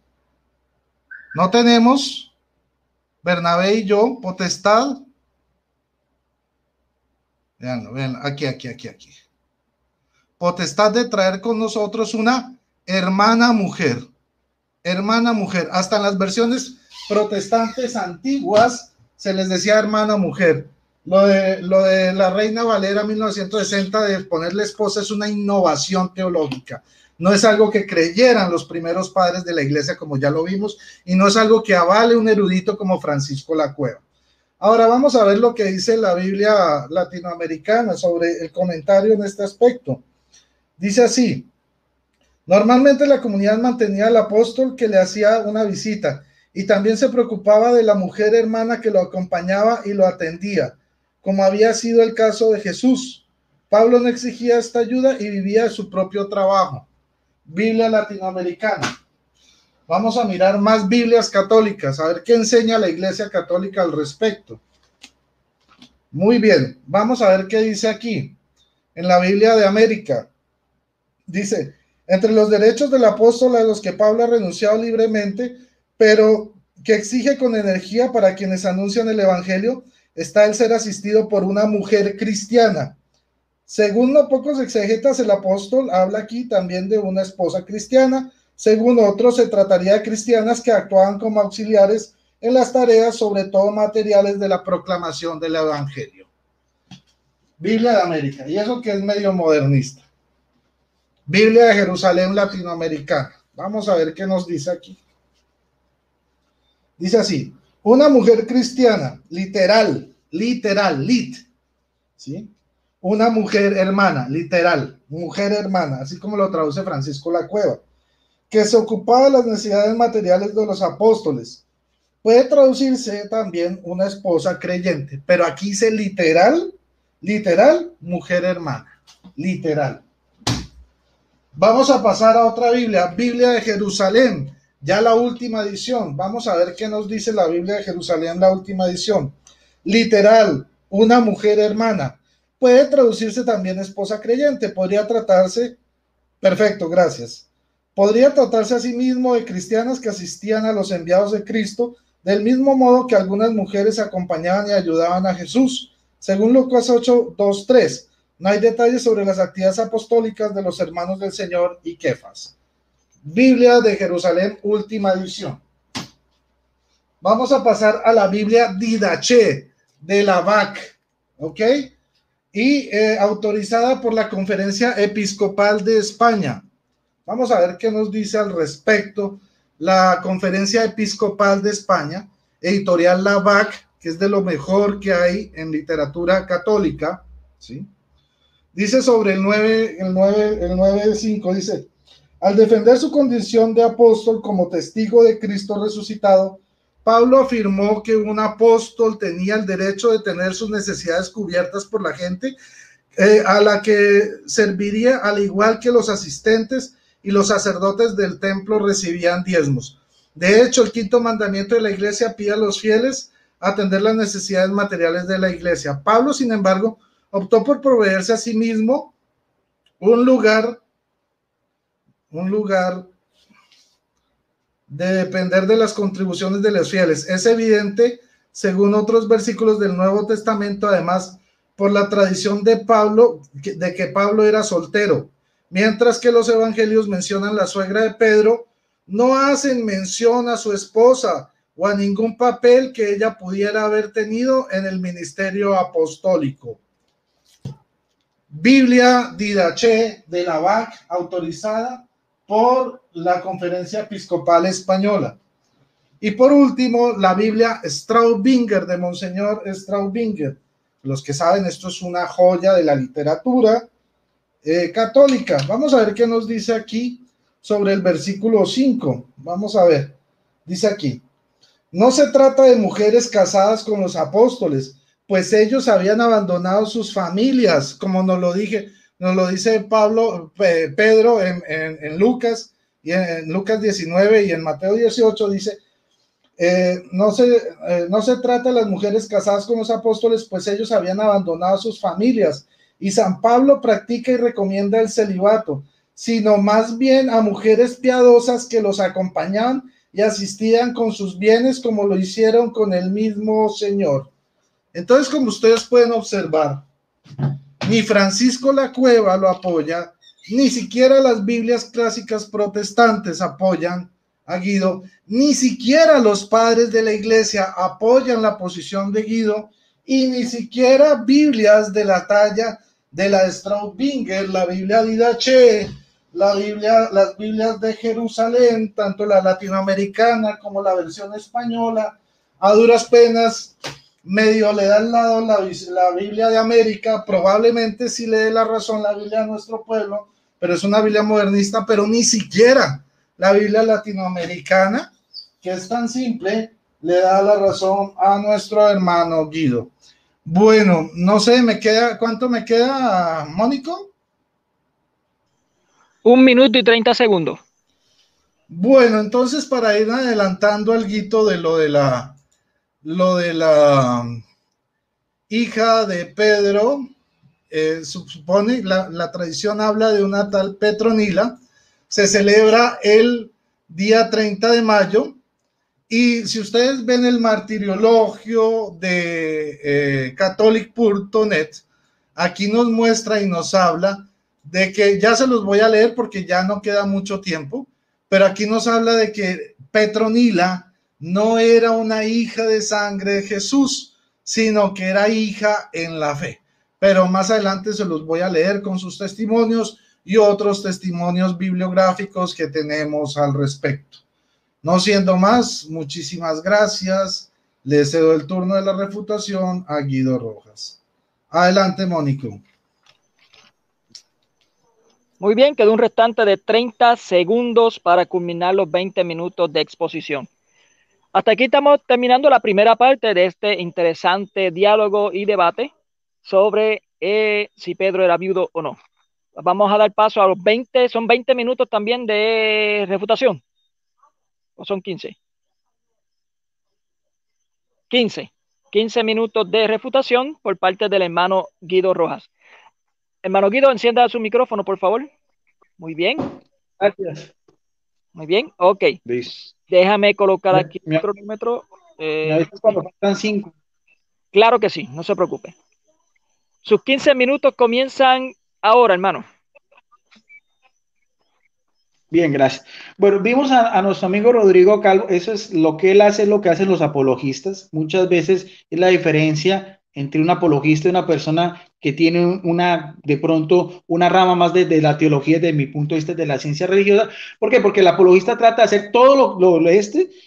no tenemos, Bernabé y yo, potestad, vean, aquí, potestad de traer con nosotros una hermana mujer, hasta en las versiones protestantes antiguas se les decía hermana mujer. Lo de la Reina Valera 1960 de ponerle esposa es una innovación teológica. No es algo que creyeran los primeros padres de la iglesia, como ya lo vimos, y no es algo que avale un erudito como Francisco Lacueva. Ahora vamos a ver lo que dice la Biblia latinoamericana sobre el comentario en este aspecto. Dice así: normalmente la comunidad mantenía al apóstol que le hacía una visita y también se preocupaba de la mujer hermana que lo acompañaba y lo atendía, como había sido el caso de Jesús. Pablo no exigía esta ayuda y vivía de su propio trabajo. Biblia latinoamericana. Vamos a mirar más Biblias católicas, a ver qué enseña la Iglesia Católica al respecto. Muy bien, vamos a ver qué dice aquí, en la Biblia de América. Dice: entre los derechos del apóstol a los que Pablo ha renunciado libremente, pero que exige con energía para quienes anuncian el evangelio, está el ser asistido por una mujer cristiana. Según no pocos exegetas, el apóstol habla aquí también de una esposa cristiana. Según otros, se trataría de cristianas que actuaban como auxiliares en las tareas, sobre todo materiales, de la proclamación del evangelio. Biblia de América, y eso que es medio modernista. Biblia de Jerusalén latinoamericana. Vamos a ver qué nos dice aquí. Dice así: una mujer cristiana, literal, ¿sí? Una mujer hermana, literal, mujer hermana, así como lo traduce Francisco Lacueva, que se ocupaba de las necesidades materiales de los apóstoles. Puede traducirse también una esposa creyente, pero aquí dice literal, mujer hermana, literal. Vamos a pasar a otra Biblia, Biblia de Jerusalén, ya la última edición. Vamos a ver qué nos dice la Biblia de Jerusalén, la última edición. Literal, una mujer hermana. Puede traducirse también esposa creyente. Podría tratarse, perfecto, gracias. Podría tratarse asimismo de cristianas que asistían a los enviados de Cristo, del mismo modo que algunas mujeres acompañaban y ayudaban a Jesús. Según Lucas 8, 2, 3. No hay detalles sobre las actividades apostólicas de los hermanos del Señor y Kefas. Biblia de Jerusalén, última edición. Vamos a pasar a la Biblia Didache de la BAC, ¿ok? Y autorizada por la Conferencia Episcopal de España. Vamos a ver qué nos dice al respecto la Conferencia Episcopal de España, editorial Lavac, que es de lo mejor que hay en literatura católica, ¿sí? Dice sobre el 9:5, dice: al defender su condición de apóstol como testigo de Cristo resucitado, Pablo afirmó que un apóstol tenía el derecho de tener sus necesidades cubiertas por la gente a la que serviría, al igual que los asistentes y los sacerdotes del templo recibían diezmos. De hecho, el quinto mandamiento de la iglesia pide a los fieles atender las necesidades materiales de la iglesia. Pablo, sin embargo, optó por proveerse a sí mismo un lugar de depender de las contribuciones de los fieles. Es evidente, según otros versículos del Nuevo Testamento, además, por la tradición de Pablo, de que Pablo era soltero, mientras que los evangelios mencionan la suegra de Pedro, no hacen mención a su esposa o a ningún papel que ella pudiera haber tenido en el ministerio apostólico. Biblia Didache de Lavac, autorizada por la Conferencia Episcopal Española. Y por último, la Biblia Straubinger de Monseñor Straubinger. Los que saben, esto es una joya de la literatura católica. Vamos a ver qué nos dice aquí sobre el versículo 5. Vamos a ver. Dice aquí: no se trata de mujeres casadas con los apóstoles, pues ellos habían abandonado sus familias, como nos lo dice Pedro en Lucas, y en Lucas 19 y en Mateo 18 dice: no se trata de las mujeres casadas con los apóstoles, pues ellos habían abandonado sus familias, y San Pablo practica y recomienda el celibato, sino más bien a mujeres piadosas que los acompañaban y asistían con sus bienes, como lo hicieron con el mismo Señor. Entonces, como ustedes pueden observar, ni Francisco La Cueva lo apoya, ni siquiera las Biblias clásicas protestantes apoyan a Guido, ni siquiera los padres de la iglesia apoyan la posición de Guido, y ni siquiera Biblias de la talla de la de Straubinger, la Biblia Didache, las Biblias de Jerusalén, tanto la latinoamericana como la versión española, a duras penas medio le da al lado la Biblia de América. Probablemente sí le dé la razón la Biblia de nuestro pueblo, pero es una Biblia modernista. Pero ni siquiera la Biblia latinoamericana, que es tan simple, le da la razón a nuestro hermano Guido. Bueno, no sé, ¿cuánto me queda, Mónico? 1 minuto y 30 segundos. Bueno, entonces, para ir adelantando algo de lo de la hija de Pedro, supone, la tradición habla de una tal Petronila. Se celebra el día 30 de mayo, y si ustedes ven el martiriologio de catholic.net, aquí nos muestra y nos habla de que, ya se los voy a leer porque ya no queda mucho tiempo, pero aquí nos habla de que Petronila no era una hija de sangre de Jesús, sino que era hija en la fe. Pero más adelante se los voy a leer con sus testimonios y otros testimonios bibliográficos que tenemos al respecto. No siendo más, muchísimas gracias. Le cedo el turno de la refutación a Guido Rojas. Adelante, Mónico. Muy bien, quedó un restante de 30 segundos para culminar los 20 minutos de exposición. Hasta aquí estamos terminando la primera parte de este interesante diálogo y debate sobre si Pedro era viudo o no. Vamos a dar paso a los 20, son 20 minutos también de refutación. ¿O son 15? 15 minutos de refutación por parte del hermano Guido Rojas. Hermano Guido, encienda su micrófono, por favor. Muy bien. Gracias. Muy bien, ok. Luis. Déjame colocar aquí el cronómetro. ¿Me avisas cuando faltan 5? Claro que sí, no se preocupe. Sus 15 minutos comienzan ahora, hermano. Bien, gracias. Bueno, vimos a nuestro amigo Rodrigo Calvo. Eso es lo que él hace, lo que hacen los apologistas. Muchas veces es la diferencia entre un apologista y una persona que tiene de pronto una rama más de la teología desde mi punto de vista de la ciencia religiosa. ¿Por qué? Porque el apologista trata de hacer todo lo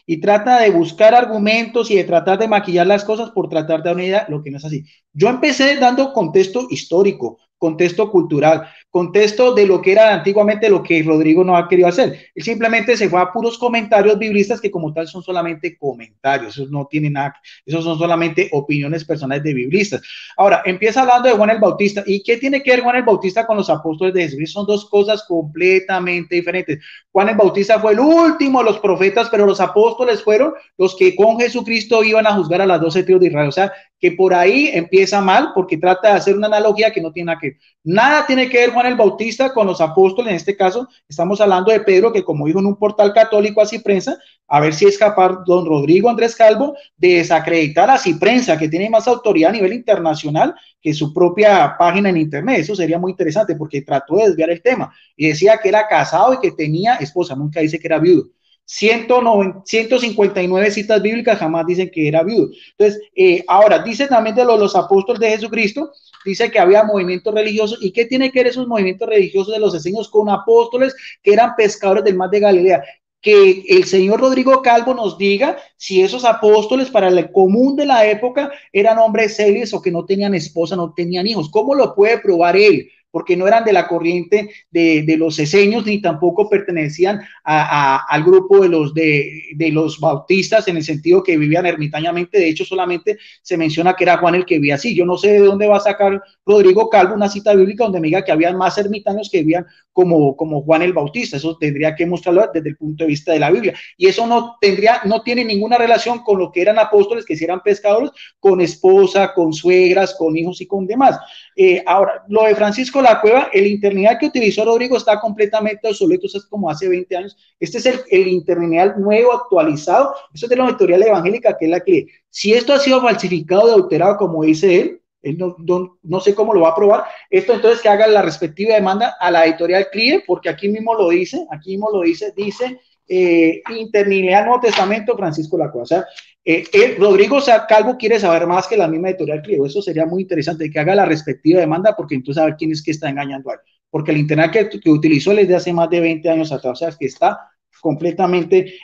y trata de buscar argumentos y de tratar de maquillar las cosas por tratar de dar una idea, lo que no es así. Yo empecé dando contexto histórico, contexto cultural, contexto de lo que era antiguamente, lo que Rodrigo no ha querido hacer. Él simplemente se fue a puros comentarios biblistas que como tal son solamente comentarios, esos no tienen nada, esos son solamente opiniones personales de biblistas. Ahora, empieza hablando de Juan el Bautista. ¿Y qué tiene que ver Juan el Bautista con los apóstoles de Jesucristo? Son dos cosas completamente diferentes. Juan el Bautista fue el último de los profetas, pero los apóstoles fueron los que con Jesucristo iban a juzgar a las 12 tribus de Israel. O sea, que por ahí empieza mal porque trata de hacer una analogía que no tiene nada que ver. Nada tiene que ver Juan el Bautista con los apóstoles. En este caso, estamos hablando de Pedro, que como dijo en un portal católico a Ciprensa, a ver si es capaz don Rodrigo Andrés Calvo de desacreditar a Ciprensa, que tiene más autoridad a nivel internacional que su propia página en internet. Eso sería muy interesante porque trató de desviar el tema y decía que era casado y que tenía esposa, nunca dice que era viudo. 159 citas bíblicas jamás dicen que era viudo. Entonces, ahora dice también de los apóstoles de Jesucristo, dice que había movimientos religiosos. ¿Y qué tiene que ver esos movimientos religiosos de los esenios con apóstoles que eran pescadores del mar de Galilea? Que el señor Rodrigo Calvo nos diga si esos apóstoles para el común de la época eran hombres célibes o que no tenían esposa, no tenían hijos. ¿Cómo lo puede probar él? Porque no eran de la corriente de los esenios ni tampoco pertenecían al grupo de los bautistas en el sentido que vivían ermitañamente. De hecho, solamente se menciona que era Juan el que vivía así. Yo no sé de dónde va a sacar Rodrigo Calvo una cita bíblica donde me diga que había más ermitaños que vivían como Juan el Bautista. Eso tendría que mostrarlo desde el punto de vista de la Biblia. Y eso no tiene ninguna relación con lo que eran apóstoles, que si eran pescadores, con esposa, con suegras, con hijos y con demás. Ahora, lo de Francisco La Cueva, el interlineal que utilizó Rodrigo está completamente obsoleto, eso es como hace 20 años. Este es el interlineal nuevo, actualizado. Eso es de la editorial evangélica, que es la que, si esto ha sido falsificado, adulterado, como dice él no sé cómo lo va a probar. Esto entonces que haga la respectiva demanda a la editorial CLIE, porque aquí mismo lo dice, dice interlineal Nuevo Testamento Francisco La Cueva. O sea, Rodrigo Calvo quiere saber más que la misma editorial CLIE. Eso sería muy interesante, que haga la respectiva demanda, porque entonces a ver quién es que está engañando a él. Porque el internet que utilizó desde hace más de 20 años atrás, o sea, que está completamente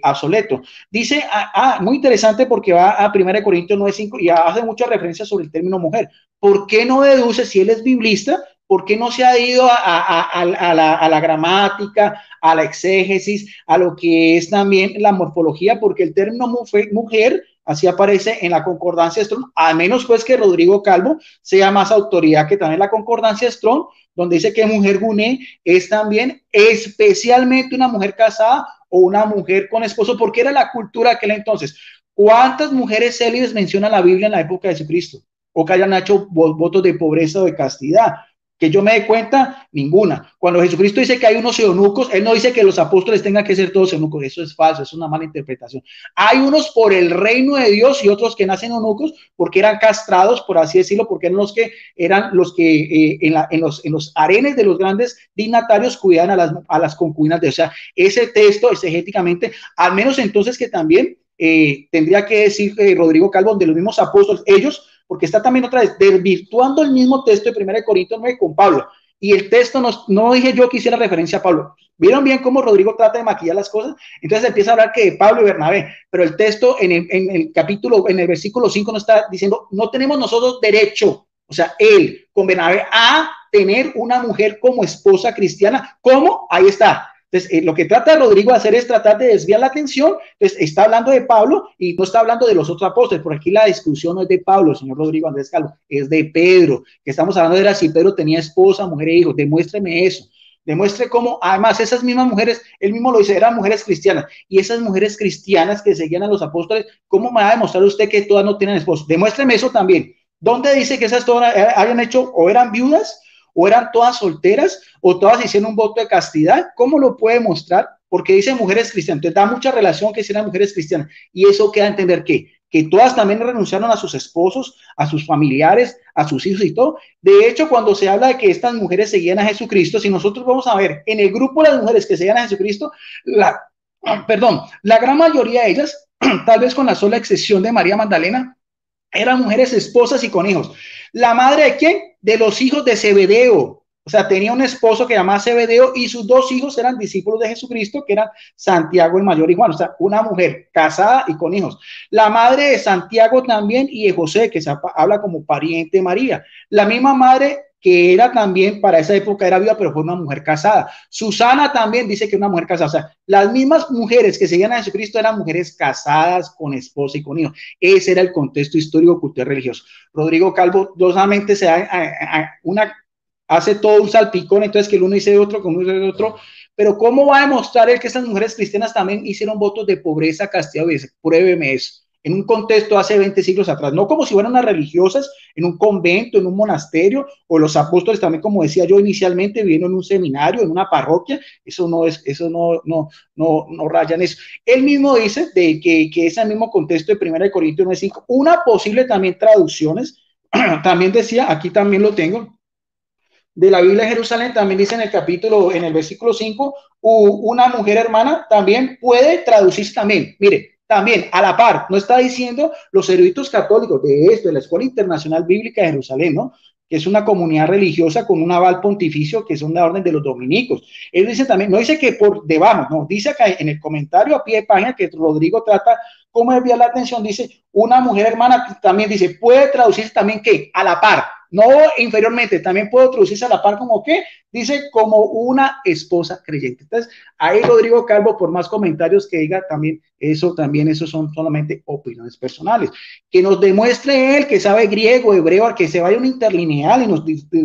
obsoleto. Dice, muy interesante porque va a 1 Corintios 9:5 y hace muchas referencias sobre el término mujer. ¿Por qué no deduce, si él es biblista, por qué no se ha ido a la gramática, a la exégesis, a lo que es también la morfología? Porque el término mujer, así aparece en la concordancia Strong, a menos pues que Rodrigo Calvo sea más autoridad que también la concordancia Strong, donde dice que mujer guné es también especialmente una mujer casada o una mujer con esposo, porque era la cultura de aquel entonces. ¿Cuántas mujeres célibes menciona la Biblia en la época de Jesucristo? O que hayan hecho votos de pobreza o de castidad. Que yo me dé cuenta, ninguna. Cuando Jesucristo dice que hay unos eunucos, él no dice que los apóstoles tengan que ser todos eunucos. Eso es falso, es una mala interpretación. Hay unos por el reino de Dios y otros que nacen eunucos porque eran castrados, por así decirlo, porque eran los que en los arenes de los grandes dignatarios cuidaban a las concubinas de Dios. O sea, ese texto exegéticamente, al menos entonces que también tendría que decir Rodrigo Calvo, de los mismos apóstoles, ellos, porque está también otra vez desvirtuando el mismo texto de 1 Corintios 9 con Pablo. Y el texto no dije yo que hiciera referencia a Pablo. ¿Vieron bien cómo Rodrigo trata de maquillar las cosas? Entonces empieza a hablar que de Pablo y Bernabé, pero el texto en el capítulo, en el versículo 5 nos está diciendo, no tenemos nosotros derecho, o sea, él con Bernabé, a tener una mujer como esposa cristiana. ¿Cómo? Ahí está. Entonces, lo que trata Rodrigo de hacer es tratar de desviar la atención. Entonces, está hablando de Pablo y no está hablando de los otros apóstoles. Por aquí la discusión no es de Pablo, señor Rodrigo Andrés Calvo, es de Pedro, que estamos hablando de si Pedro tenía esposa, mujer e hijos. Demuéstreme eso. Demuestre cómo, además, esas mismas mujeres, él mismo lo dice, eran mujeres cristianas. Y esas mujeres cristianas que seguían a los apóstoles, ¿cómo me va a demostrar usted que todas no tienen esposo? Demuéstreme eso también. ¿Dónde dice que esas todas hayan hecho o eran viudas? ¿O eran todas solteras? ¿O todas hicieron un voto de castidad? ¿Cómo lo puede mostrar? Porque dice mujeres cristianas. Entonces da mucha relación que sean mujeres cristianas. Y eso queda a entender que todas también renunciaron a sus esposos, a sus familiares, a sus hijos y todo. De hecho, cuando se habla de que estas mujeres seguían a Jesucristo, si nosotros vamos a ver en el grupo de las mujeres que seguían a Jesucristo, la gran mayoría de ellas, tal vez con la sola excepción de María Magdalena, Eran mujeres esposas y con hijos. ¿La madre de quién? De los hijos de Zebedeo. O sea, tenía un esposo que llamaba Zebedeo y sus dos hijos eran discípulos de Jesucristo, que eran Santiago el mayor y Juan. O sea, una mujer casada y con hijos. La madre de Santiago también y de José, que se habla como pariente de María. La misma madre que era también para esa época era viuda, pero fue una mujer casada. Susana también dice que una mujer casada. O sea, las mismas mujeres que seguían a Jesucristo eran mujeres casadas con esposa y con hijos. Ese era el contexto histórico, cultural, religioso. Rodrigo Calvo solamente se da hace todo un salpicón, entonces que el uno dice otro, que uno dice otro, pero ¿cómo va a demostrar él que estas mujeres cristianas también hicieron votos de pobreza, castidad? Pruébeme eso. En un contexto hace 20 siglos atrás, no como si fueran unas religiosas en un convento, en un monasterio, o los apóstoles también, como decía yo inicialmente, viviendo en un seminario, en una parroquia. Eso no rayan eso. Él mismo dice de que ese mismo contexto de 1 Corintios 9:5, una posible también traducciones, también decía, aquí también lo tengo, de la Biblia de Jerusalén, también dice en el capítulo, en el versículo 5, una mujer hermana también puede traducirse también, mire, también a la par, no está diciendo los eruditos católicos de esto, de la Escuela Internacional Bíblica de Jerusalén, ¿no? Que es una comunidad religiosa con un aval pontificio que son la orden de los dominicos. Él dice también, no dice que por debajo, no, dice acá en el comentario a pie de página que Rodrigo trata cómo desviar la atención, dice, una mujer hermana también dice, puede traducirse también ¿qué? A la par, no inferiormente, también puede traducirse a la par como ¿qué? Dice como una esposa creyente. Entonces, ahí Rodrigo Calvo, por más comentarios que diga, también eso son solamente opiniones personales. Que nos demuestre él que sabe griego, hebreo, que se vaya un interlineal y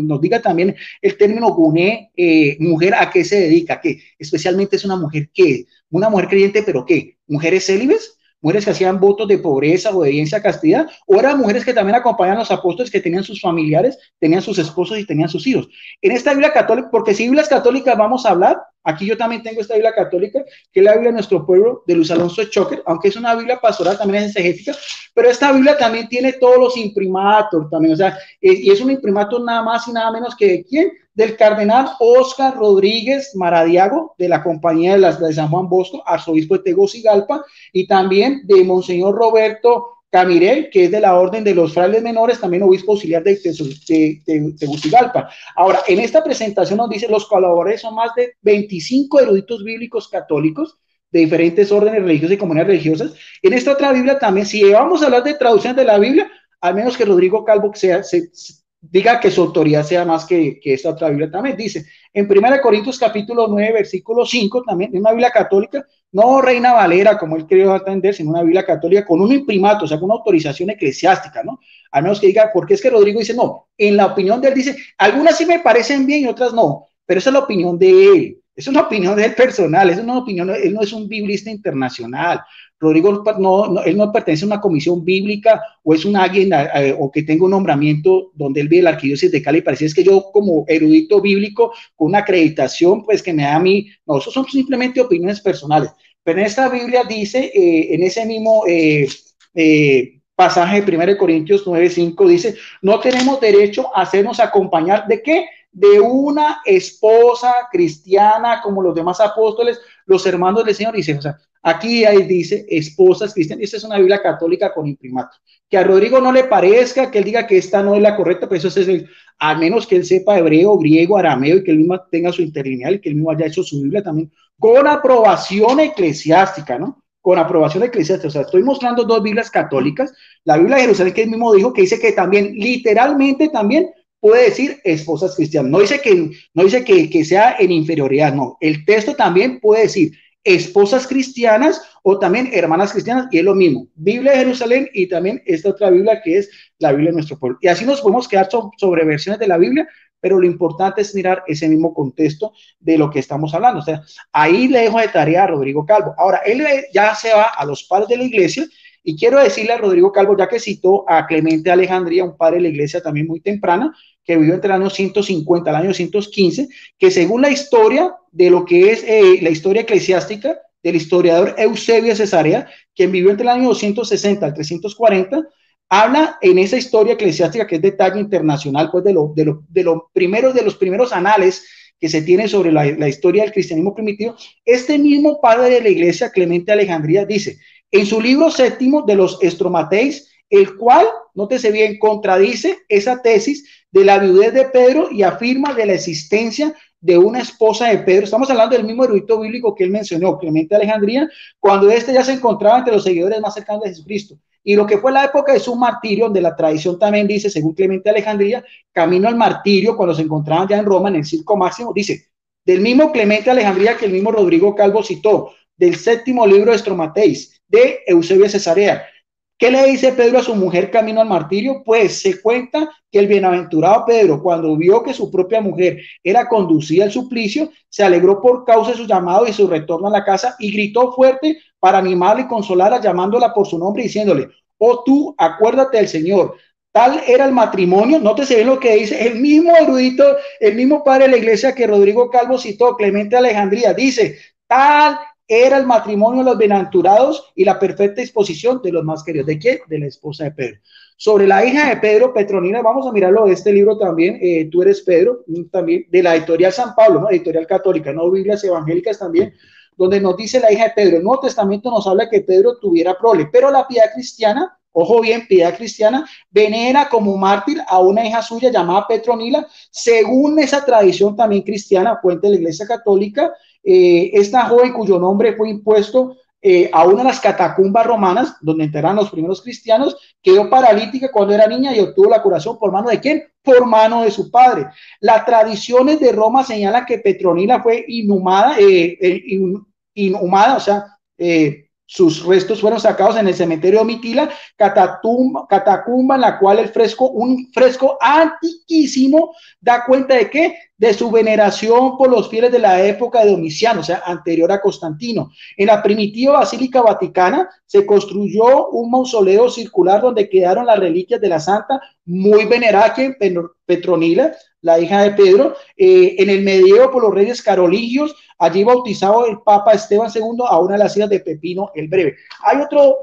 nos diga también el término guné, mujer, ¿a qué se dedica? ¿Qué? Especialmente es una mujer, ¿qué? Una mujer creyente, pero ¿qué? ¿Mujeres célibes? Mujeres que hacían votos de pobreza, obediencia, castidad, o eran mujeres que también acompañaban a los apóstoles, que tenían sus familiares, tenían sus esposos y tenían sus hijos. En esta Biblia católica, porque si Biblias católicas vamos a hablar, aquí yo también tengo esta Biblia católica, que es la Biblia de nuestro pueblo, de Luis Alonso Choker, aunque es una Biblia pastoral, también es exegética, pero esta Biblia también tiene todos los imprimatos, también, o sea, y es un imprimato nada más y nada menos que de quién, del cardenal Óscar Rodríguez Maradiago, de la Compañía de San Juan Bosco, arzobispo de Tegucigalpa, y también de Monseñor Roberto Camirel, que es de la Orden de los Frailes Menores, también obispo auxiliar de Tegucigalpa. Ahora, en esta presentación nos dice, los colaboradores son más de 25 eruditos bíblicos católicos, de diferentes órdenes religiosas y comunidades religiosas. En esta otra Biblia también, si vamos a hablar de traducciones de la Biblia, al menos que Rodrigo Calvo diga que su autoridad sea más que esta otra Biblia también. Dice, en 1 Corintios capítulo 9, versículo 5, también en una Biblia católica, no Reina Valera, como él quería atender, sino una Biblia católica con un imprimato, o sea, con una autorización eclesiástica, ¿no? Al menos que diga, porque es que Rodrigo dice, no, en la opinión de él dice, algunas sí me parecen bien y otras no, pero esa es la opinión de él. Es una opinión de él personal, es una opinión, él no es un biblista internacional. Rodrigo él no pertenece a una comisión bíblica o es un alguien o que tenga un nombramiento donde él ve la arquidiócesis de Cali. Parece es que yo como erudito bíblico con una acreditación pues que me da a mí, no, eso son simplemente opiniones personales. Pero en esta Biblia dice, en ese mismo pasaje de 1 Corintios 9:5 dice, no tenemos derecho a hacernos acompañar ¿de qué? De una esposa cristiana como los demás apóstoles, los hermanos del Señor. Dice, o sea, aquí ahí dice esposas cristianas. Esta es una Biblia católica con imprimato. Que a Rodrigo no le parezca, que él diga que esta no es la correcta, pero eso es al menos que él sepa hebreo, griego, arameo y que él mismo tenga su interlineal y que él mismo haya hecho su Biblia también con aprobación eclesiástica, ¿no? Con aprobación eclesiástica. O sea, estoy mostrando dos Biblias católicas. La Biblia de Jerusalén, que él mismo dijo, que dice que también, literalmente también, puede decir esposas cristianas. No dice que sea en inferioridad, no. El texto también puede decir esposas cristianas o también hermanas cristianas, y es lo mismo. Biblia de Jerusalén y también esta otra Biblia que es la Biblia de nuestro pueblo. Y así nos podemos quedar sobre versiones de la Biblia, pero lo importante es mirar ese mismo contexto de lo que estamos hablando. O sea, ahí le dejo de tarea a Rodrigo Calvo. Ahora, él ya se va a los padres de la iglesia. Y quiero decirle a Rodrigo Calvo, ya que citó a Clemente de Alejandría, un padre de la iglesia también muy temprana, que vivió entre el año 150 al año 115, que según la historia de lo que es la historia eclesiástica del historiador Eusebio de Cesarea, quien vivió entre el año 260 al 340, habla en esa historia eclesiástica que es de talla internacional, pues de los primeros anales que se tiene sobre la historia del cristianismo primitivo. Este mismo padre de la iglesia, Clemente de Alejandría, dice, en su libro séptimo de los Estromateis, el cual, nótese bien, contradice esa tesis de la viudez de Pedro y afirma de la existencia de una esposa de Pedro. Estamos hablando del mismo erudito bíblico que él mencionó, Clemente de Alejandría, cuando este ya se encontraba entre los seguidores más cercanos de Jesucristo. Y lo que fue la época de su martirio, donde la tradición también dice, según Clemente de Alejandría, camino al martirio, cuando se encontraban ya en Roma, en el Circo Máximo, dice, del mismo Clemente de Alejandría que el mismo Rodrigo Calvo citó, del séptimo libro de Stromateis, de Eusebio de Cesarea. ¿Qué le dice Pedro a su mujer camino al martirio? Pues se cuenta que el bienaventurado Pedro, cuando vio que su propia mujer era conducida al suplicio, se alegró por causa de su llamado y su retorno a la casa y gritó fuerte para animarla y consolarla, llamándola por su nombre y diciéndole, oh tú, acuérdate del Señor. Tal era el matrimonio. Nótese bien lo que dice el mismo erudito, el mismo padre de la iglesia que Rodrigo Calvo citó, Clemente de Alejandría, dice, tal era el matrimonio de los bienaventurados y la perfecta disposición de los más queridos. ¿De quién? De la esposa de Pedro. Sobre la hija de Pedro, Petronila, vamos a mirarlo de este libro también, Tú eres Pedro, también de la editorial San Pablo, ¿no? Editorial católica, no Biblias evangélicas también, donde nos dice la hija de Pedro. El Nuevo Testamento nos habla que Pedro tuviera prole, pero la piedad cristiana, ojo bien, piedad cristiana, venera como mártir a una hija suya llamada Petronila, según esa tradición también cristiana, fuente de la Iglesia Católica. Esta joven cuyo nombre fue impuesto a una de las catacumbas romanas, donde enterraron los primeros cristianos, quedó paralítica cuando era niña y obtuvo la curación por mano de ¿quién? Por mano de su padre. Las tradiciones de Roma señalan que Petronila fue inhumada, o sea, sus restos fueron sacados en el cementerio de Mitila, catacumba en la cual un fresco antiquísimo da cuenta de qué, de su veneración por los fieles de la época de Domiciano, o sea, anterior a Constantino. En la primitiva Basílica Vaticana se construyó un mausoleo circular donde quedaron las reliquias de la santa, muy venerada, Petronila, la hija de Pedro, en el medievo por los reyes carolingios, allí bautizado el Papa Esteban II a una de las hijas de Pepino el Breve. Hay otro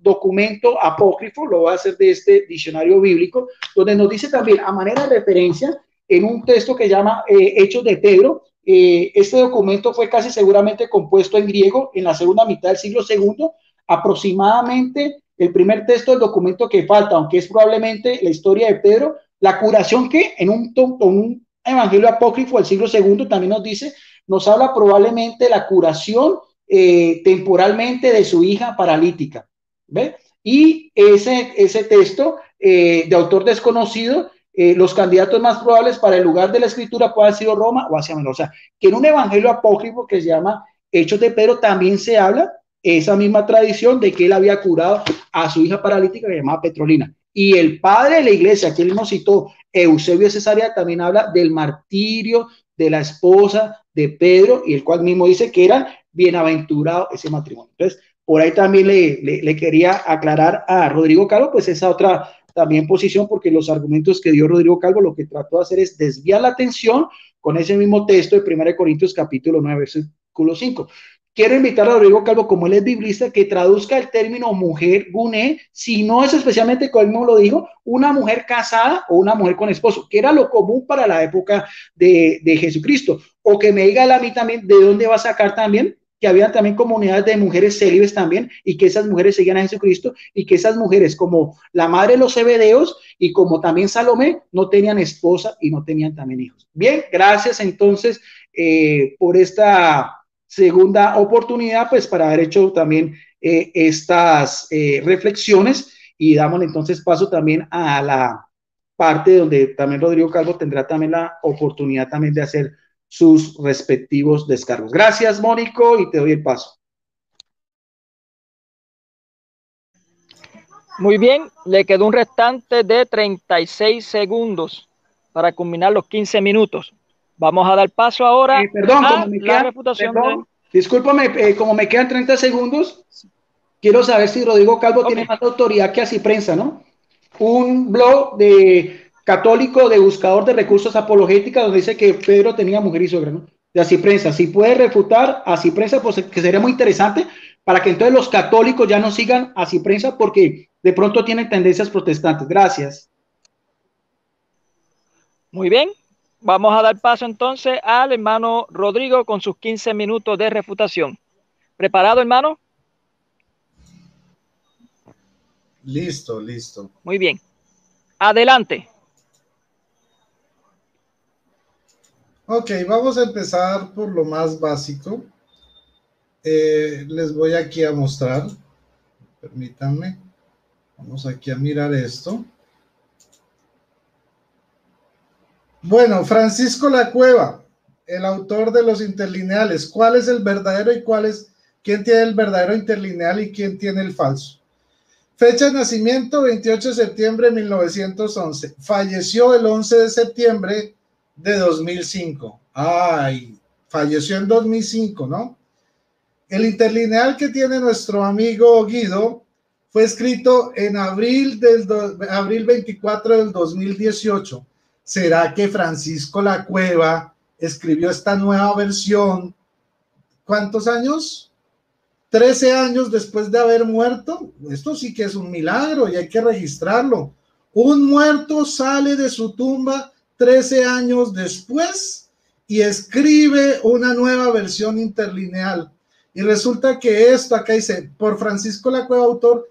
documento apócrifo, lo voy a hacer de este diccionario bíblico, donde nos dice también, a manera de referencia, en un texto que llama Hechos de Pedro. Este documento fue casi seguramente compuesto en griego en la segunda mitad del siglo II, aproximadamente el primer texto del documento que falta, aunque es probablemente la historia de Pedro, la curación que en un evangelio apócrifo del siglo II también nos dice, nos habla probablemente de la curación temporalmente de su hija paralítica. ¿Ve? Y ese texto de autor desconocido, los candidatos más probables para el lugar de la escritura puede haber sido Roma o Asia Menor. O sea, que en un evangelio apócrifo que se llama Hechos de Pedro también se habla esa misma tradición de que él había curado a su hija paralítica que se llamaba Petronila. Y el padre de la iglesia, que él nos citó, Eusebio de Cesarea, también habla del martirio de la esposa de Pedro, y el cual mismo dice que era bienaventurado ese matrimonio. Entonces, por ahí también le quería aclarar a Rodrigo Calvo, pues esa otra también posición, porque los argumentos que dio Rodrigo Calvo lo que trató de hacer es desviar la atención con ese mismo texto de 1 Corintios capítulo 9, versículo 5. Quiero invitar a Rodrigo Calvo, como él es biblista, que traduzca el término mujer guné, si no es especialmente, como él mismo lo dijo, una mujer casada o una mujer con esposo, que era lo común para la época de Jesucristo. O que me diga a mí también de dónde va a sacar también que había también comunidades de mujeres célibes también, y que esas mujeres seguían a Jesucristo, y que esas mujeres, como la madre de los Zebedeos y como también Salomé, no tenían esposa y no tenían también hijos. Bien, gracias entonces por esta segunda oportunidad, pues para haber hecho también estas reflexiones, y damos entonces paso también a la parte donde también Rodrigo Calvo tendrá también la oportunidad también de hacer sus respectivos descargos. Gracias, Mónico, y te doy el paso. Muy bien, le quedó un restante de 36 segundos para culminar los 15 minutos. Vamos a dar paso ahora a la refutación. Discúlpame, como me quedan 30 segundos, quiero saber si Rodrigo Calvo tiene más autoridad que Así Prensa, ¿no? Un blog de católico de buscador de recursos apologéticos donde dice que Pedro tenía mujer y suegra, ¿no? De Así Prensa. Si puede refutar Así Prensa, pues que sería muy interesante para que entonces los católicos ya no sigan Así Prensa, porque de pronto tienen tendencias protestantes. Gracias. Muy bien. Vamos a dar paso entonces al hermano Rodrigo con sus 15 minutos de refutación. ¿Preparado, hermano? Listo, listo. Muy bien. Adelante. Ok, vamos a empezar por lo más básico. Les voy aquí a mostrar. Permítanme. Vamos aquí a mirar esto. Bueno, Francisco Lacueva, el autor de los interlineales. ¿Cuál es el verdadero y quién tiene el verdadero interlineal y quién tiene el falso? Fecha de nacimiento, 28 de septiembre de 1911. Falleció el 11 de septiembre de 2005. Ay, falleció en 2005, ¿no? El interlineal que tiene nuestro amigo Guido fue escrito en abril 24 del 2018. ¿Será que Francisco Lacueva escribió esta nueva versión? ¿Cuántos años? 13 años después de haber muerto. Esto sí que es un milagro y hay que registrarlo. Un muerto sale de su tumba 13 años después y escribe una nueva versión interlineal. Y resulta que esto acá dice, por Francisco Lacueva, autor,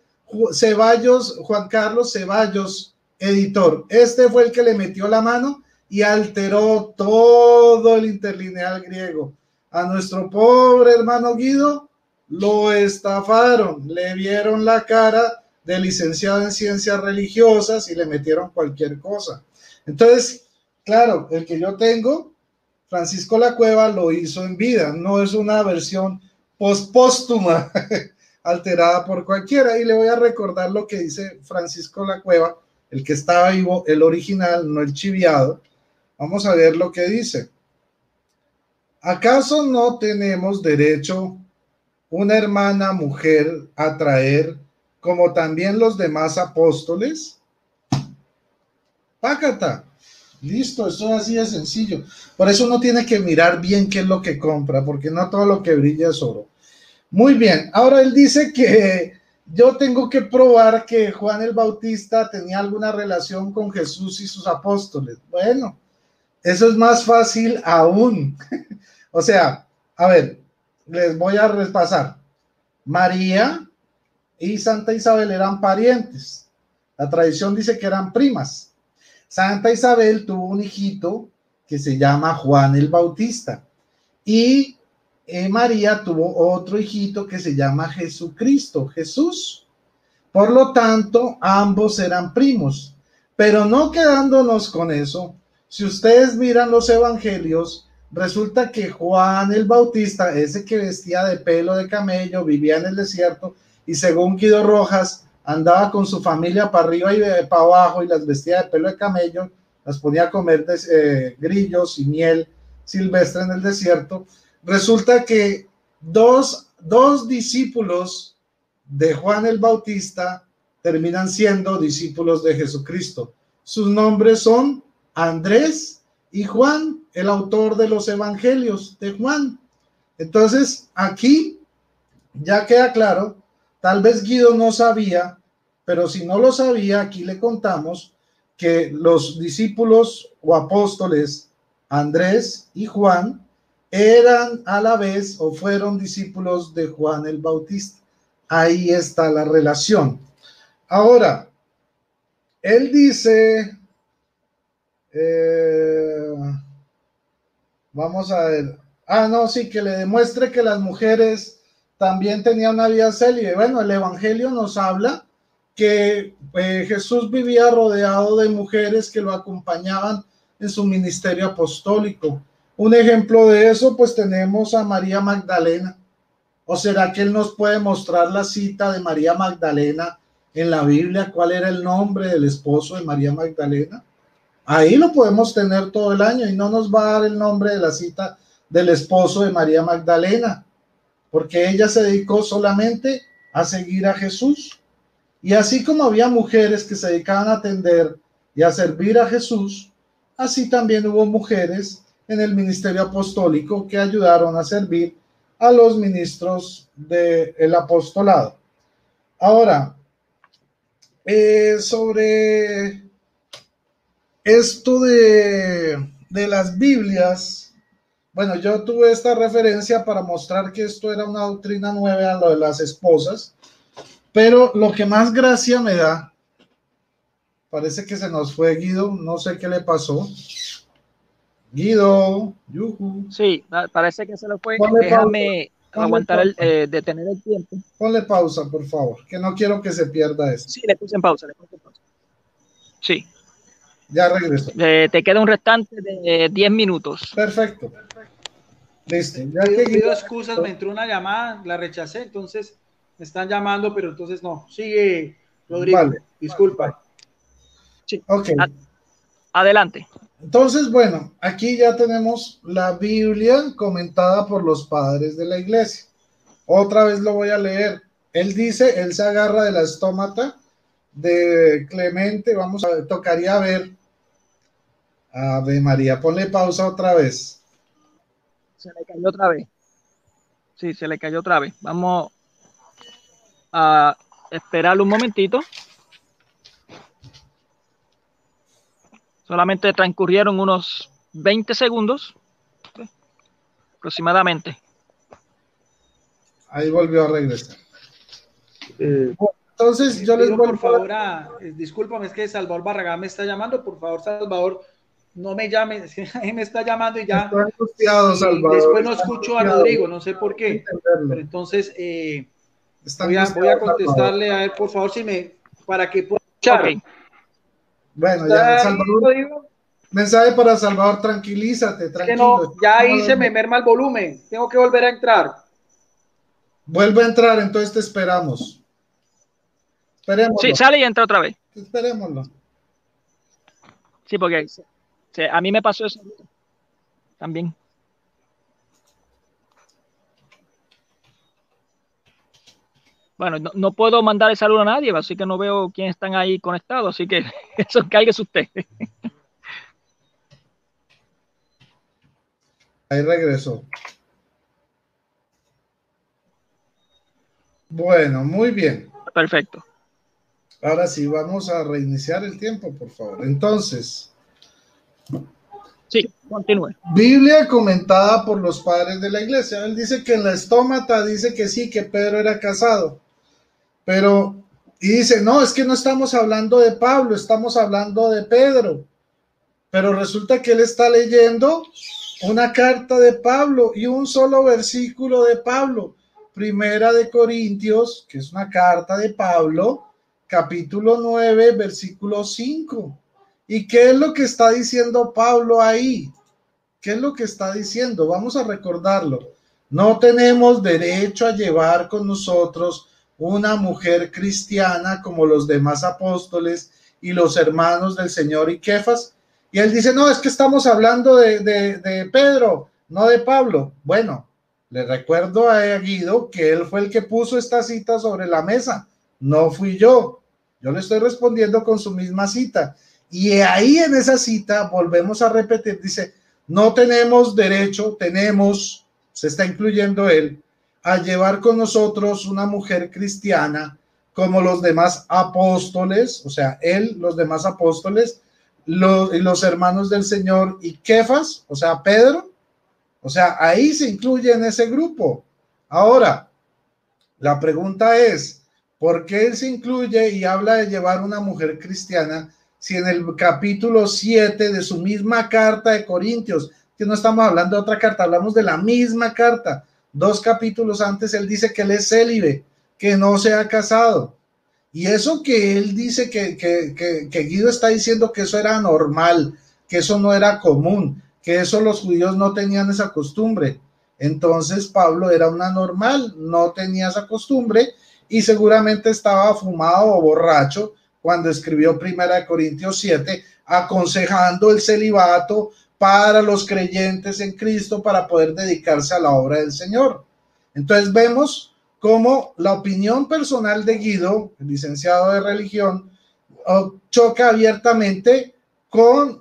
Ceballos, Juan Carlos Ceballos, editor. Este fue el que le metió la mano y alteró todo el interlineal griego. A nuestro pobre hermano Guido lo estafaron, le vieron la cara de licenciado en ciencias religiosas y le metieron cualquier cosa. Entonces, claro, el que yo tengo, Francisco Lacueva, lo hizo en vida, no es una versión póstuma alterada por cualquiera. Y le voy a recordar lo que dice Francisco Lacueva, el que estaba vivo, el original, no el chiviado. Vamos a ver lo que dice. ¿Acaso no tenemos derecho una hermana mujer a traer, como también los demás apóstoles? Pácata. Listo, eso es así de sencillo. Por eso uno tiene que mirar bien qué es lo que compra, porque no todo lo que brilla es oro. Muy bien, ahora él dice que yo tengo que probar que Juan el Bautista tenía alguna relación con Jesús y sus apóstoles. Bueno, eso es más fácil aún. O sea, a ver, les voy a repasar. María y Santa Isabel eran parientes. La tradición dice que eran primas. Santa Isabel tuvo un hijito que se llama Juan el Bautista y María tuvo otro hijito que se llama Jesucristo, Jesús. Por lo tanto, ambos eran primos. Pero no quedándonos con eso, si ustedes miran los evangelios, resulta que Juan el Bautista, ese que vestía de pelo de camello, vivía en el desierto y según Guido Rojas, andaba con su familia para arriba y para abajo y las vestía de pelo de camello, las ponía a comer grillos y miel silvestre en el desierto. Resulta que dos discípulos de Juan el Bautista terminan siendo discípulos de Jesucristo. Sus nombres son Andrés y Juan, el autor de los evangelios de Juan. Entonces, aquí ya queda claro, tal vez Guido no sabía, pero si no lo sabía, aquí le contamos que los discípulos o apóstoles Andrés y Juan eran a la vez o fueron discípulos de Juan el Bautista. Ahí está la relación. Ahora, él dice, vamos a ver, no, sí, que le demuestre que las mujeres también tenían una vida célibe. Bueno, el evangelio nos habla que Jesús vivía rodeado de mujeres que lo acompañaban en su ministerio apostólico. Un ejemplo de eso, pues tenemos a María Magdalena. ¿O será que él nos puede mostrar la cita de María Magdalena en la Biblia? ¿Cuál era el nombre del esposo de María Magdalena? Ahí lo podemos tener todo el año y no nos va a dar el nombre de la cita del esposo de María Magdalena, porque ella se dedicó solamente a seguir a Jesús. Y así como había mujeres que se dedicaban a atender y a servir a Jesús, así también hubo mujeres en el ministerio apostólico que ayudaron a servir a los ministros del apostolado. Ahora, sobre esto de las Biblias, bueno, yo tuve esta referencia para mostrar que esto era una doctrina nueva, lo de las esposas, Pero lo que más gracia me da, parece que se nos fue Guido, no sé qué le pasó. Guido, yuhu. Sí, parece que se lo fue. Ponle Déjame pausa, aguantar detener el tiempo. ponle pausa, por favor, que no quiero que se pierda esto. Sí, le puse en pausa, le puse en pausa. Sí. Ya regresó. Te queda un restante de 10 minutos. Perfecto. Listo. Ya que pido excusas, me entró una llamada, la rechacé, entonces me están llamando, pero entonces no. Sigue, Rodrigo. Vale. Disculpa. Sí. Ok. Adelante. Entonces, bueno, aquí ya tenemos la Biblia comentada por los padres de la iglesia. Otra vez lo voy a leer. Él dice, él se agarra de la estómata de Clemente. Vamos a ver, tocaría ver. Ave María, ponle pausa otra vez. Se le cayó otra vez. Sí, se le cayó otra vez. Vamos a esperarlo un momentito. Solamente transcurrieron unos 20 segundos aproximadamente. Ahí volvió a regresar. Entonces yo les pido, vuelvo por favor, discúlpame, es que Salvador Barragán me está llamando. Por favor, Salvador, no me llames, es que ahí me está llamando y ya. Estoy angustiado, Salvador. Después no escucho a Rodrigo, no sé por qué. Pero entonces voy a contestarle, Salvador. A ver, por favor, si me, para que pueda escuchar. Okay. Bueno, ya, Salvador. Mensaje para Salvador, tranquilízate, tranquilo. No, ya ahí se me merma el volumen, tengo que volver a entrar. Vuelve a entrar, entonces te esperamos. Esperémoslo. Sí, sale y entra otra vez. Esperémoslo. Sí, porque a mí me pasó eso también. Bueno, no puedo mandar el saludo a nadie, así que no veo quiénes están ahí conectados, así que eso encárguese usted. Ahí regresó. Bueno, muy bien. Perfecto. Ahora sí, vamos a reiniciar el tiempo, por favor. Entonces. Sí, continúe. Biblia comentada por los padres de la iglesia. Él dice que en la estómata dice que sí, que Pedro era casado. Pero, y dice, no, es que no estamos hablando de Pablo, estamos hablando de Pedro. Pero resulta que él está leyendo una carta de Pablo y un solo versículo de Pablo. Primera de Corintios, que es una carta de Pablo, capítulo 9, versículo 5. ¿Y qué es lo que está diciendo Pablo ahí? ¿Qué es lo que está diciendo? Vamos a recordarlo. No tenemos derecho a llevar con nosotros una mujer cristiana como los demás apóstoles y los hermanos del Señor y Kefas. Y él dice, no, es que estamos hablando de Pedro, no de Pablo. Bueno, le recuerdo a Guido que él fue el que puso esta cita sobre la mesa, no fui yo. Yo le estoy respondiendo con su misma cita. Y ahí en esa cita, volvemos a repetir, dice, no tenemos derecho, se está incluyendo él, a llevar con nosotros una mujer cristiana como los demás apóstoles, o sea, él, los demás apóstoles, los hermanos del Señor y Kefas, o sea, Pedro, o sea, ahí se incluye en ese grupo. Ahora, la pregunta es, ¿por qué él se incluye y habla de llevar una mujer cristiana si en el capítulo 7 de su misma carta de Corintios, que no estamos hablando de otra carta, hablamos de la misma carta, 2 capítulos antes él dice que él es célibe, que no se ha casado? Y eso que él dice que Guido está diciendo que eso era normal, que eso no era común, que eso los judíos no tenían esa costumbre. Entonces Pablo era una normal, no tenía esa costumbre y seguramente estaba fumado o borracho cuando escribió Primera de Corintios 7, aconsejando el celibato para los creyentes en Cristo para poder dedicarse a la obra del Señor. Entonces vemos cómo la opinión personal de Guido, el licenciado de religión, choca abiertamente con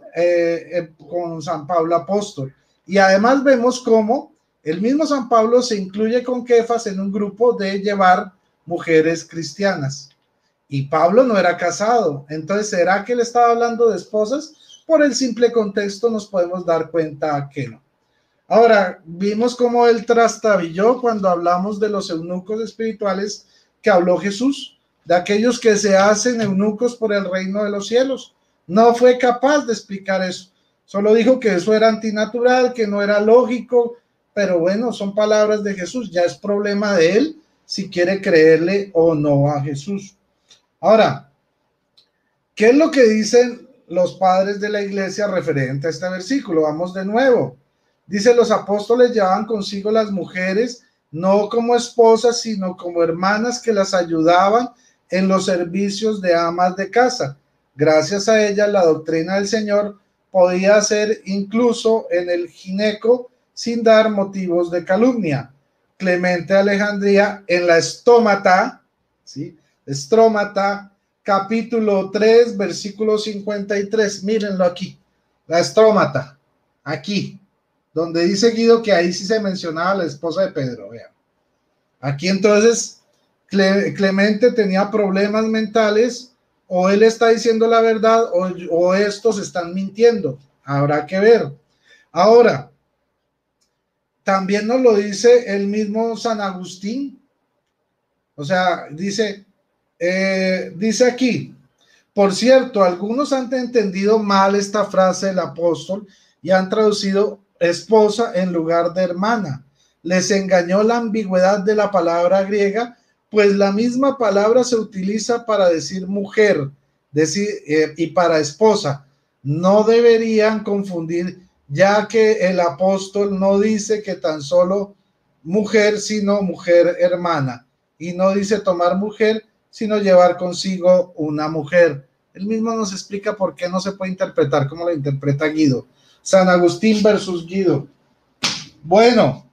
San Pablo apóstol. Y además vemos cómo el mismo San Pablo se incluye con Kefas en un grupo de llevar mujeres cristianas. Y Pablo no era casado. Entonces, ¿será que él estaba hablando de esposas? Por el simple contexto nos podemos dar cuenta que no. Ahora, vimos cómo él trastabilló cuando hablamos de los eunucos espirituales que habló Jesús. de aquellos que se hacen eunucos por el reino de los cielos. No fue capaz de explicar eso. Solo dijo que eso era antinatural, que no era lógico, pero bueno, son palabras de Jesús. Ya es problema de él si quiere creerle o no a Jesús. Ahora, ¿qué es lo que dicen los padres de la iglesia referente a este versículo? Vamos de nuevo. Dice, los apóstoles llevaban consigo las mujeres, no como esposas, sino como hermanas que las ayudaban en los servicios de amas de casa. Gracias a ellas, la doctrina del Señor podía ser incluso en el gineco sin dar motivos de calumnia. Clemente de Alejandría, en la Estómata, ¿sí? Estrómata, capítulo 3, versículo 53. Mírenlo aquí, la Estrómata, aquí, donde dice Guido que ahí sí se mencionaba la esposa de Pedro. Vean. Aquí entonces Clemente tenía problemas mentales, o él está diciendo la verdad o estos están mintiendo. Habrá que ver. Ahora, también nos lo dice el mismo San Agustín. O sea, dice aquí, por cierto, algunos han entendido mal esta frase del apóstol y han traducido esposa en lugar de hermana. Les engañó la ambigüedad de la palabra griega, pues la misma palabra se utiliza para decir mujer y para esposa. No deberían confundir, ya que el apóstol no dice que tan solo mujer, sino mujer hermana, y no dice tomar mujer, sino llevar consigo una mujer. Él mismo nos explica por qué no se puede interpretar como lo interpreta Guido. San Agustín versus Guido. Bueno,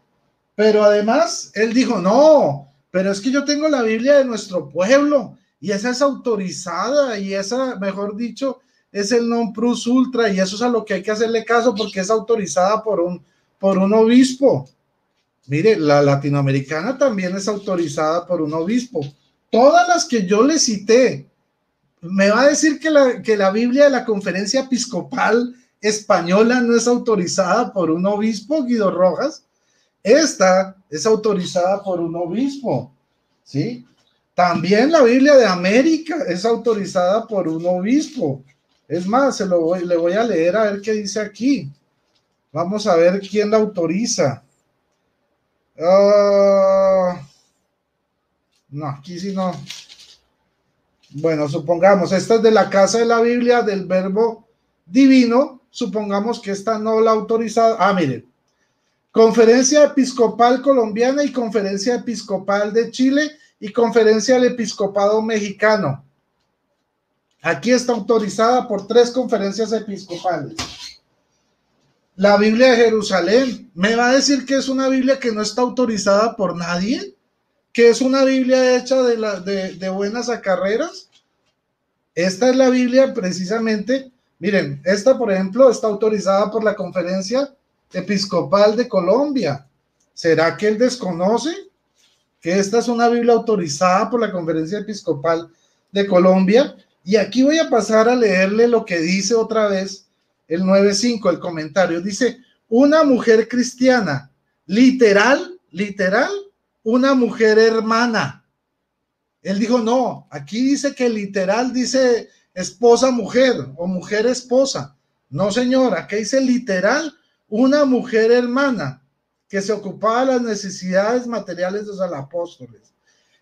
pero además él dijo, no, pero es que yo tengo la Biblia de nuestro pueblo y esa es autorizada y esa, mejor dicho, es el non plus ultra y eso es a lo que hay que hacerle caso porque es autorizada por un obispo. Mire, la latinoamericana también es autorizada por un obispo. Todas las que yo le cité, me va a decir que la Biblia de la Conferencia Episcopal Española no es autorizada por un obispo, Guido Rojas. Esta es autorizada por un obispo, ¿sí? También la Biblia de América es autorizada por un obispo. Es más, le voy a leer a ver qué dice aquí. Vamos a ver quién la autoriza. No, aquí sí no. Bueno, supongamos, esta es de la Casa de la Biblia del Verbo Divino. Supongamos que esta no la autorizada. Miren. Conferencia Episcopal Colombiana y Conferencia Episcopal de Chile y Conferencia del Episcopado Mexicano. Aquí está autorizada por 3 conferencias episcopales. La Biblia de Jerusalén, ¿me va a decir que es una Biblia que no está autorizada por nadie? ¿Que es una Biblia hecha de buenas a carreras? Esta es la Biblia precisamente, miren, esta por ejemplo está autorizada por la Conferencia Episcopal de Colombia. ¿Será que él desconoce que esta es una Biblia autorizada por la Conferencia Episcopal de Colombia? Y aquí voy a pasar a leerle lo que dice otra vez el 9.5, el comentario. Dice, una mujer cristiana, literal, una mujer hermana. Él dijo, no, aquí dice que literal dice esposa mujer o mujer esposa. No, señor, aquí dice literal una mujer hermana que se ocupaba de las necesidades materiales de los apóstoles.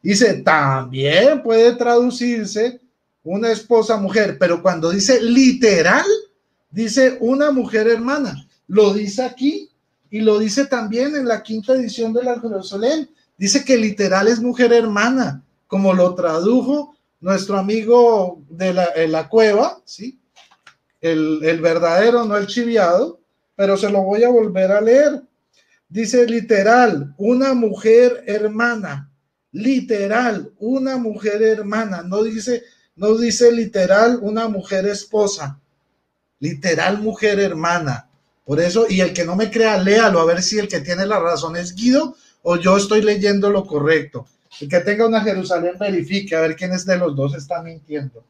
Dice, también puede traducirse una esposa mujer, pero cuando dice literal, dice una mujer hermana. Lo dice aquí y lo dice también en la 5ª edición de la Jerusalén. Dice que literal es mujer hermana, como lo tradujo nuestro amigo de la cueva, ¿sí? El verdadero, no el chiviado, pero se lo voy a volver a leer. Dice literal, una mujer hermana, literal, una mujer hermana, no dice literal, una mujer esposa, literal, mujer hermana. Por eso, y el que no me crea, léalo, a ver si el que tiene la razón es Guido o yo estoy leyendo lo correcto. El que tenga una Jerusalén verifique, a ver quién es de los dos está mintiendo.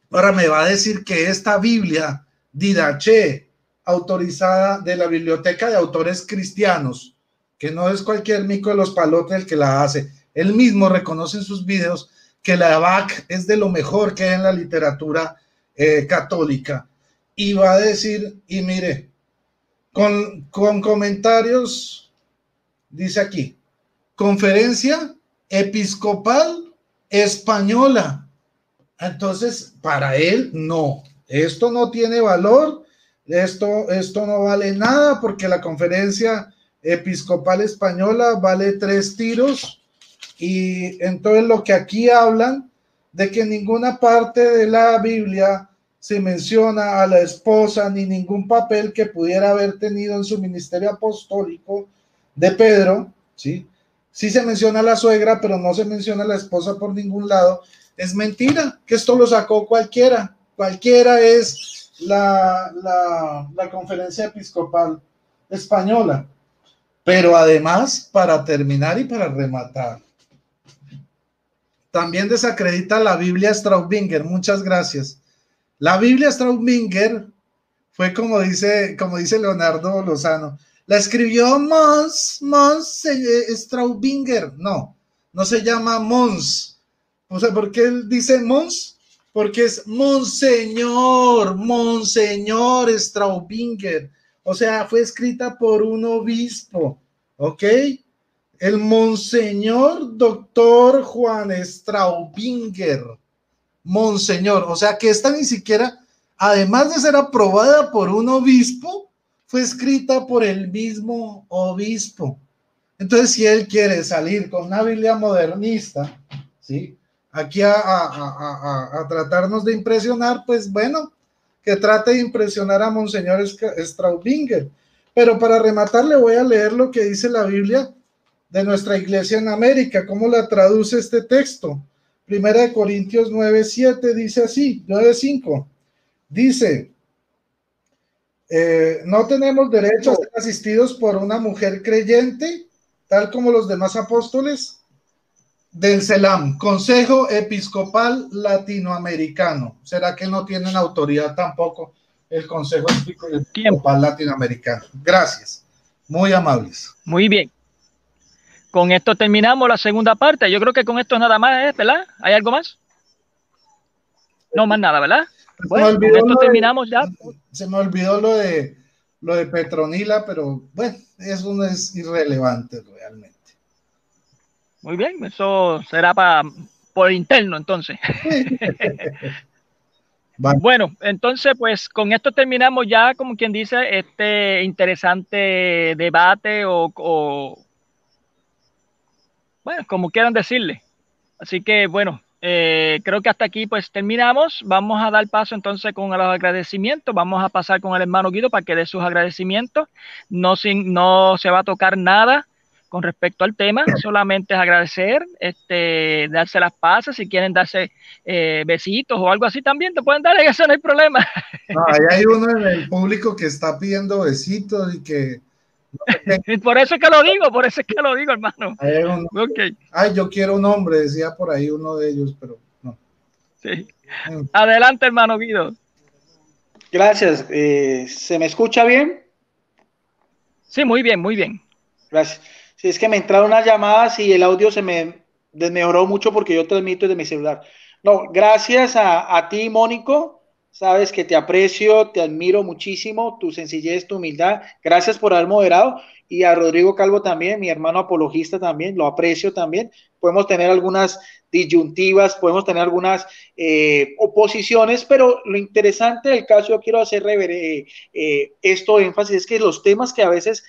Ahora me va a decir que esta Biblia, Didache, autorizada de la Biblioteca de Autores Cristianos, que no es cualquier mico de los palotes el que la hace, él mismo reconoce en sus videos que la EVAC es de lo mejor que hay en la literatura católica. Y va a decir, y mire, con comentarios, dice aquí, Conferencia Episcopal Española. Entonces, para él, no, esto no tiene valor, esto no vale nada, porque la Conferencia Episcopal Española vale 3 tiros, y entonces lo que aquí hablan de que en ninguna parte de la Biblia se menciona a la esposa ni ningún papel que pudiera haber tenido en su ministerio apostólico de Pedro, ¿sí? Sí se menciona a la suegra, pero no se menciona a la esposa por ningún lado. Es mentira, que esto lo sacó cualquiera. Cualquiera es la Conferencia Episcopal Española. Pero además, para terminar y para rematar, también desacredita la Biblia Straubinger. Muchas gracias. La Biblia Straubinger fue como dice Leonardo Lozano, la escribió Mons Straubinger. No se llama Mons. O sea, ¿por qué él dice Mons? Porque es Monseñor Straubinger. O sea, fue escrita por un obispo, ¿ok? El Monseñor Doctor Juan Straubinger. Monseñor, o sea que esta ni siquiera, además de ser aprobada por un obispo, fue escrita por el mismo obispo. Entonces, si él quiere salir con una Biblia modernista, ¿sí? Aquí a tratarnos de impresionar, pues bueno, que trate de impresionar a Monseñor Straubinger. Pero para rematar, le voy a leer lo que dice la Biblia de nuestra iglesia en América, cómo la traduce este texto. Primera de Corintios 9:7 dice así, 9:5, dice, no tenemos derecho a ser asistidos por una mujer creyente, tal como los demás apóstoles del CELAM, Consejo Episcopal Latinoamericano. ¿Será que no tienen autoridad tampoco el Consejo Episcopal Latinoamericano? Gracias, muy amables. Muy bien. Con esto terminamos la segunda parte. Yo creo que con esto nada más, ¿verdad? ¿Hay algo más? No más nada, ¿verdad? Bueno, con esto terminamos ya. Se me olvidó lo de Petronila, pero bueno, eso no es irrelevante realmente. Muy bien, eso será por interno entonces. Vale. Bueno, entonces pues con esto terminamos ya, como quien dice, este interesante debate o bueno, como quieran decirle. Así que bueno, creo que hasta aquí pues terminamos. Vamos a dar paso entonces con los agradecimientos. Vamos a pasar con el hermano Guido para que dé sus agradecimientos. No se va a tocar nada con respecto al tema, solamente es agradecer, darse las pasas, si quieren darse besitos o algo así también, te pueden dar, eso no hay problema. No, ahí hay uno en el público que está pidiendo besitos y que... Por eso es que lo digo, hermano. Okay. Ay, yo quiero un hombre, decía por ahí uno de ellos, pero no. Sí. Adelante, hermano Guido. Gracias. ¿Se me escucha bien? Sí, muy bien, muy bien. Gracias. Sí, es que me entraron unas llamadas y el audio se me desmejoró mucho porque yo transmito desde mi celular. No, gracias a ti, Mónico. Sabes que te aprecio, te admiro muchísimo, tu sencillez, tu humildad. Gracias por haber moderado. Y a Rodrigo Calvo también, mi hermano apologista también, lo aprecio también. Podemos tener algunas disyuntivas, podemos tener algunas oposiciones, pero lo interesante del caso, yo quiero hacer esto énfasis, es que los temas que a veces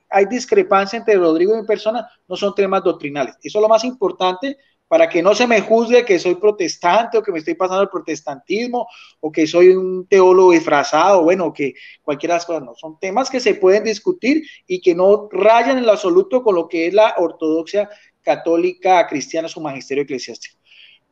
hay discrepancia entre Rodrigo y mi persona no son temas doctrinales. Eso es lo más importante, para que no se me juzgue que soy protestante o que me estoy pasando al protestantismo o que soy un teólogo disfrazado, bueno, que cualquiera de las cosas. No, son temas que se pueden discutir y que no rayan en lo absoluto con lo que es la ortodoxia católica cristiana, su magisterio eclesiástico.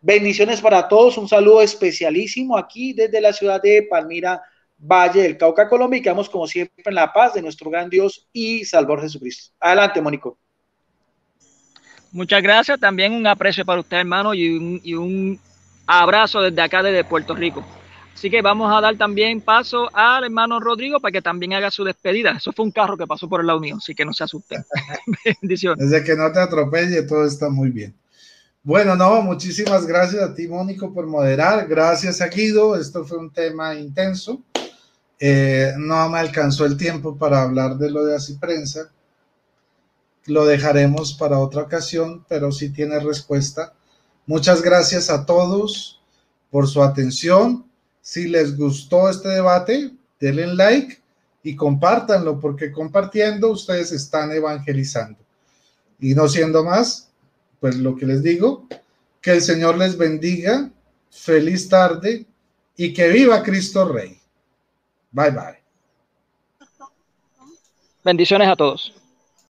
Bendiciones para todos, un saludo especialísimo aquí desde la ciudad de Palmira, Valle del Cauca, Colombia, y quedamos como siempre en la paz de nuestro gran Dios y Salvador Jesucristo. Adelante, Mónico. Muchas gracias, también un aprecio para usted, hermano, y un abrazo desde acá, desde Puerto Rico. Así que vamos a dar también paso al hermano Rodrigo para que también haga su despedida. Eso fue un carro que pasó por el lado mío, así que no se asusten. Bendiciones. Desde que no te atropelle, todo está muy bien. Bueno, no, muchísimas gracias a ti, Mónico, por moderar. Gracias a Guido. Esto fue un tema intenso. No me alcanzó el tiempo para hablar de lo de Asiprensa. Lo dejaremos para otra ocasión, pero sí tiene respuesta. Muchas gracias a todos por su atención. Si les gustó este debate, denle like y compártanlo, porque compartiendo ustedes están evangelizando. Y no siendo más, pues lo que les digo, que el Señor les bendiga, feliz tarde y que viva Cristo Rey. Bye bye. Bendiciones a todos.